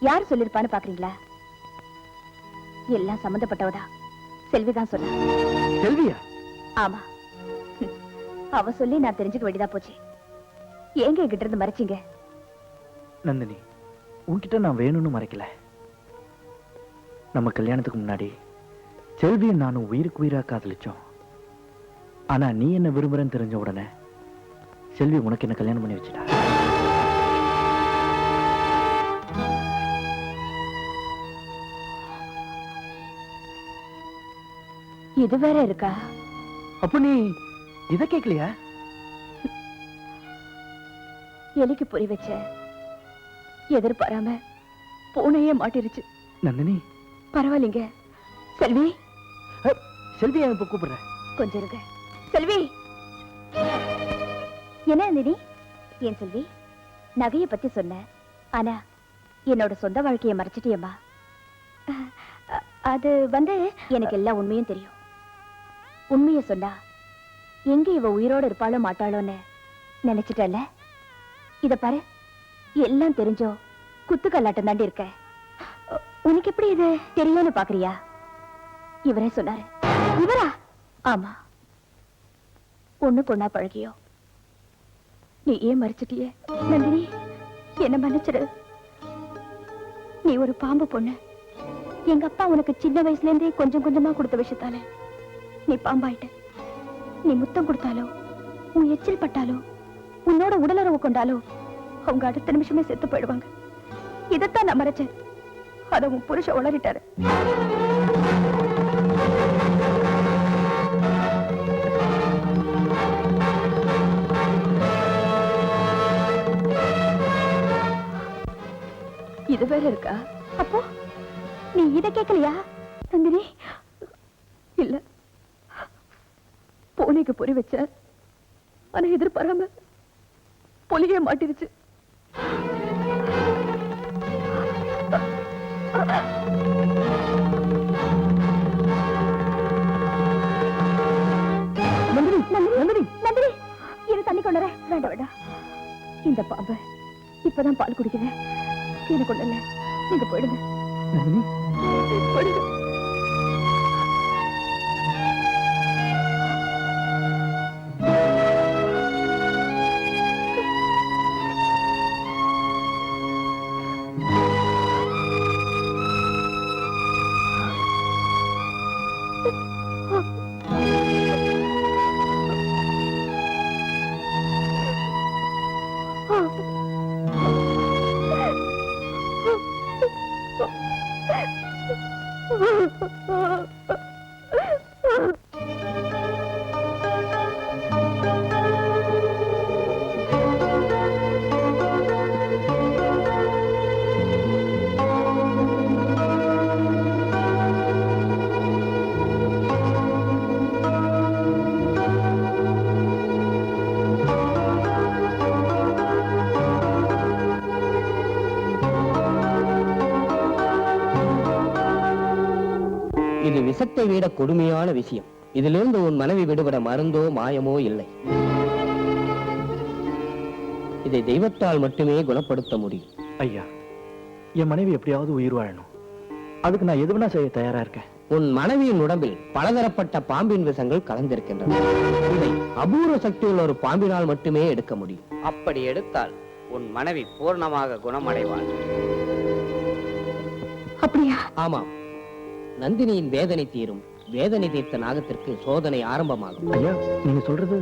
யார் சொல்லிருப்பான்னு பாக்குறீங்களா? எல்லாம் சம்பந்தப்பட்டவதா செல்விதான் சொன்னா. செல்வியா? ஆமா, அவ சொல்லி நான் தெரிஞ்சுக்க வேண்டியதா போச்சு. ஏங்க என்கிட்ட இருந்து மறைச்சிங்க? நந்தினி, உன்கிட்ட நான் வேணும்னு மறைக்கல. நம்ம கல்யாணத்துக்கு முன்னாடி செல்வியும் நானும் உயிருக்கு உயிரா காதலிச்சோம். ஆனா நீ என்ன விரும்புறன்னு தெரிஞ்ச உடனே செல்வி உனக்கு என்ன கல்யாணம் பண்ணி வச்சுட்டா. இது வேற இருக்கா? அப்ப நீ இத கேட்கலையா? எலிக்கு பொறி வச்ச எதிர்பாராம பூனையே மாட்டிருச்சு. நந்தினி பரவாயில்லைங்க. செல்வி, செல்வி இப்ப கூப்பிடுற. கொஞ்சம் இருங்க. செல்வி, என்ன நந்தினி? ஏன் செல்வி, நகையை பத்தி சொன்ன, ஆனா என்னோட சொந்த வாழ்க்கையை மறைச்சிட்டியம்மா. அது எனக்கு எல்லா உண்மையும் தெரியும். உண்மையை சொன்னா எங்க இவ உயிரோட இருப்பாளோ மாட்டாளோன்னு நினைச்சிட்டல. இத பாரு, எல்லாம் தெரிஞ்சோ குத்துக்கல்லாட்டம் தாண்டி இருக்க. உனக்கு எப்படி இது தெரியும்னு பாக்குறியா? இவரே சொன்னாரு. இவரா? ஆமா. ஒண்ணு பொண்ணா பழகியோ. நீ ஏன் மறைச்சிட்டியே? நந்தினி, என்ன மன்னிச்சிடு. நீ ஒரு பாம்பு பொண்ணு. எங்க அப்பா உனக்கு சின்ன வயசுல இருந்தே கொஞ்சம் கொஞ்சமா கொடுத்த விஷயத்தால நீ பாம்பாயிட்ட. நீ முத்தம் கொடுத்தாலோ, உன் எச்சில் பட்டாலோ, உன்னோட உடலுறவு கொண்டாலோ அவங்க அடுத்த நிமிஷமே செத்து போயிடுவாங்க. இதைத்தான் நான் மறைச்சேன். அத உன் புருஷன் உளறிட்டாரு. இது வேற இருக்கா? அப்போ நீ இத கேட்கலையா நந்தினி? இல்ல, பூனைக்கு பொறி வச்ச, ஆனா எதிர்பாராம பொலியே மாட்டிருச்சு. நந்தினி, நந்தினி, நந்தினி, இரு தண்ணி கொண்டு வரேன். வேண்டாம் வேண்டாம், இந்த பாம்பு இப்பதான் பால் குடிக்கிறேன். எனக்கு ஒண்ணு இல்ல, நீங்க போயிடுங்க. போயிடுங்க. இது விஷத்தை விட கொடுமையான விஷயம். இதிலிருந்து உன் மனைவி விடுபட மருந்தோ மாயமோ இல்லை. இதை தெய்வத்தால் மட்டுமே குணப்படுத்த முடியும். ஐயா, என் மனைவி எப்படியாவது உயிர் வாழணும். அதுக்கு நான் எதுவுனா செய்ய தயாரா இருக்கேன். உன் மனைவியின் உடம்பில் பலதரப்பட்ட பாம்பின் விஷங்கள் கலந்திருக்கின்றன. இதை அபூர்வ சக்தியுள்ள ஒரு பாம்பினால் மட்டுமே எடுக்க முடியும். அப்படி எடுத்தால் உன் மனைவி பூர்ணமாக குணமடைவாள். அப்படியா? ஆமாம். நந்தினியின் வேதனை தீரும். வேதனை தீர்த்த நாகத்திற்கு சோதனை ஆரம்பமாகும். ஐயா, நீங்க சொல்றது?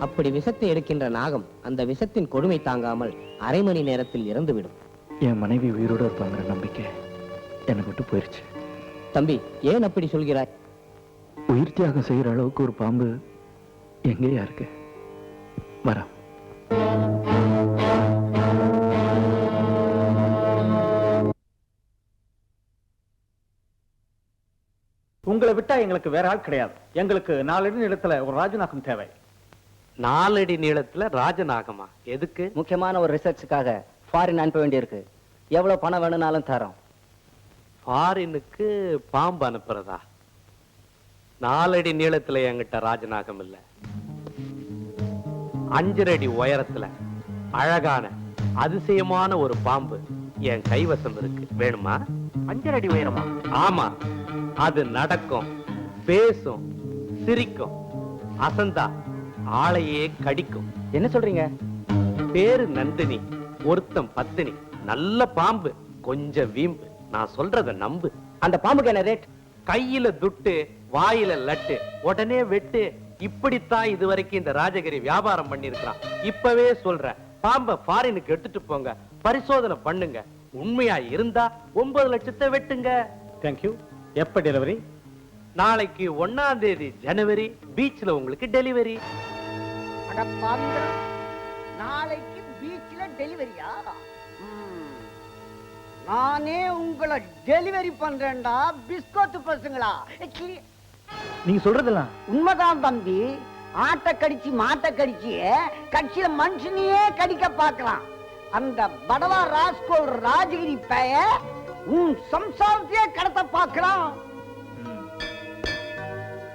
அப்படி விஷத்தை எடுக்கின்ற நாகம் அந்த விஷத்தின் கொடுமை தாங்காமல் அரை மணி நேரத்தில் இறந்துவிடும். என் மனைவி உயிரோடு இருப்பாங்கிற நம்பிக்கை எனக்கு விட்டு போயிருச்சு. தம்பி, ஏன் அப்படி சொல்கிறாய்? உயிர் தியாகம் செய்யற அளவுக்கு ஒரு பாம்பு எங்கேயா இருக்கு? வரேன். உங்களை விட்டா எங்களுக்கு வேற ஆள் கிடையாது. எங்களுக்கு 4 அடி நீளத்துல ஒரு ராஜநாகம் தேவை. 4 அடி நீளத்துல ராஜநாகமா? எதுக்கு? முக்கியமான ஒரு ரிசர்ச்சுக்காக ஃபாரின் அனுப்ப வேண்டியிருக்கு. எவ்வளவு பணம் வேணும்னாலும் தரோம். ஃபாரினுக்கு பாம்பு அனுப்புறதா? 4 அடி நீளத்துல என்கிட்ட ராஜநாகம் இல்ல. 5 அடி உயரத்துல அழகான அதிசயமான ஒரு பாம்பு என் கைவசம் இருக்கு. வேணுமா? 5 அடி உயரமா? ஆமா. அது நடக்கும், பேசும், சிரிக்கும், அசந்தா ஆளையே கடிக்கும். என்ன சொல்றீங்க? பேரு நந்தினி, ஒருத்தம் பத்தினி. நல்ல பாம்பு, கொஞ்சம் வீம்பு. நான் சொல்றத நம்பு. அந்த பாம்புக்கு என்ன ரேட்? கையில துட்டு வாயில லட்டு உடனே வெட்டு. இப்படித்தான் இதுவரைக்கும் இந்த ராஜகிரி வியாபாரம் பண்ணிருக்கான். இப்பவே சொல்றேன், பாம்ப ஃபாரினுக்கு எடுத்துட்டு போங்க, பரிசோதனை பண்ணுங்க. உண்மையா இருந்தா 9 லட்சத்தை வெட்டுங்க. தேங்க்யூ. எப்ப டெலிவரி? நாளைக்கு 1ஆம் தேதி ஜனவரி பீச்ல உங்களுக்கு டெலிவரி. நாளைக்கு பீச்ல டெலிவரியா? நானே உங்களை டெலிவரி பண்றேன்டா பிஸ்கோத்து பசங்களா. நீங்க சொல்றதெல்லாம் உண்மைதான் தம்பி. ஆட்டை கடிச்சு மாட்டை கடிச்சு கட்சியில மனுஷனையே கடிக்க பார்க்கலாம். அந்த படவா ராஸ்கோல் ராஜகிரி பைய உன் சம்சாரத்தையே கடத்த பார்க்கலாம்.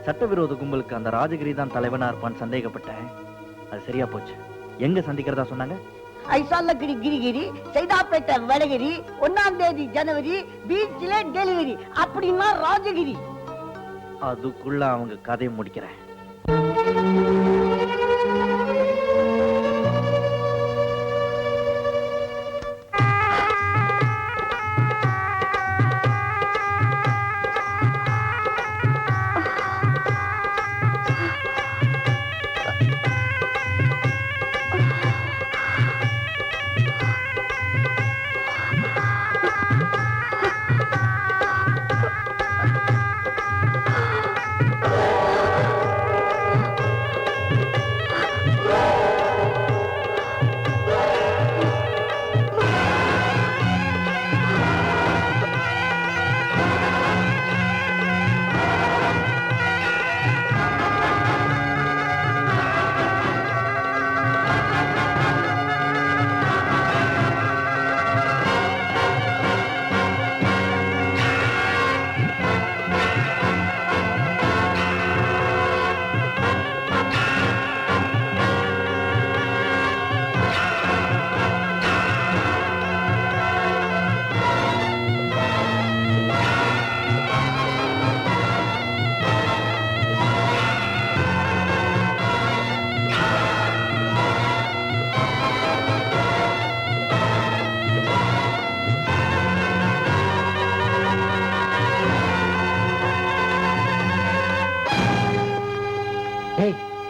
சட்டவிரோத கும்பலுக்கு அந்த ராஜகிரி தான் தலைவனா இருப்பான்னு சந்தேகப்பட்டேன். அது சரியா போச்சு. எங்க சந்திக்கிறதா சொன்னாங்க? ஐசாலகிரி கிரிகிரி, சைதாப்பேட்டை வடகிரி, 1ஆம் தேதி ஜனவரி பீச்ல டெலிவரி. அப்படின்னா ராஜகிரி. அதுக்குள்ள அவங்க கதையை முடிக்கிறேன்.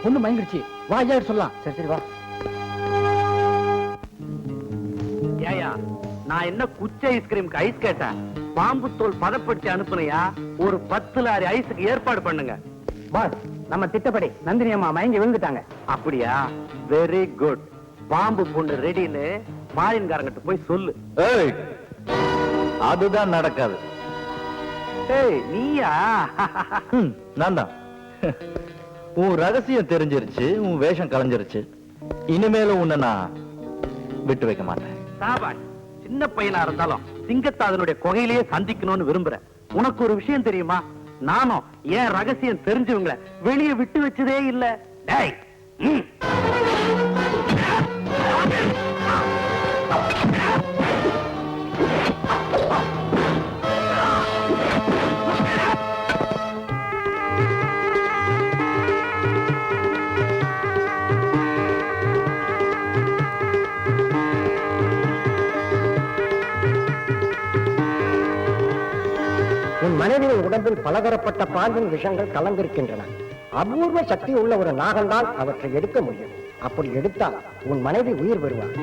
பொண்ணு மயங்கிடுச்சு. வா ஐயா சொல்லலாம். சரி சரி வா. ஏயா, நான் என்ன குச்சி ஐஸ்கிரீம்க்கு ஐஸ் கேட்டேன்? பாம்பு தோல் பதப்படுத்தி அனுப்புனையா? ஒரு 10 லாரி ஐஸுக்கு ஏற்பாடு பண்ணுங்க. பாஸ், நம்ம திட்டப்படி நந்தினி அம்மா மயங்கி விழுந்துட்டாங்க. அப்படியா? Very good. பாம்பு பொண்ணு ரெடின்னு மாரியன்காரங்கிட்ட போய் சொல்லு. ஏய், அதுதான் நடக்காது. ஏய், நீயா? நான் தான். உன் ரகசியம் தெரிஞ்சிருச்சு, உன் வேஷம் கலைஞ்சிருச்சு. இனிமேல உன்னை நான் விட்டு வைக்க மாட்டேன். சாபாஷ். சின்ன பையனா இருந்தாலும் சிங்கத்தை அதனுடைய குகையிலேயே சந்திக்கணும்னு விரும்புறேன். உனக்கு ஒரு விஷயம் தெரியுமா? நானும் என் ரகசியம் தெரிஞ்சவங்கள வெளியே விட்டு வச்சதே இல்ல. டேய், மனைவியின் உடம்பில் பலதரப்பட்ட பாம்பின் விஷங்கள் கலந்திருக்கின்றன. அபூர்வ சக்தி உள்ள ஒரு நாகம்தான் அவற்றை எடுக்க முடியும். அப்படி எடுத்தால் உன் மனைவி உயிர் பெறுவார்.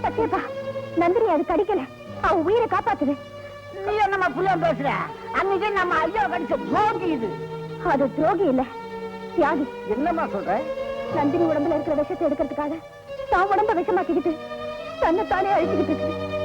சத்தியப்பா நந்தினி அது கடிக்கல அவ உயிரை காப்பாத்துது. நீ என்னம்மா புள்ள பேசுற? அன்னைக்கு நம்ம ஐயா கடிச்ச துரோகி இது. அது துரோகி இல்ல, தியாகி. என்னம்மா சொல்ற? நந்தினி உடம்புல இருக்கிற விஷத்தை எடுக்கிறதுக்காக தான் உடம்ப விஷமாக்கிக்கிட்டு தன்னைத்தானே அழிச்சுக்கிட்டு இருக்கு.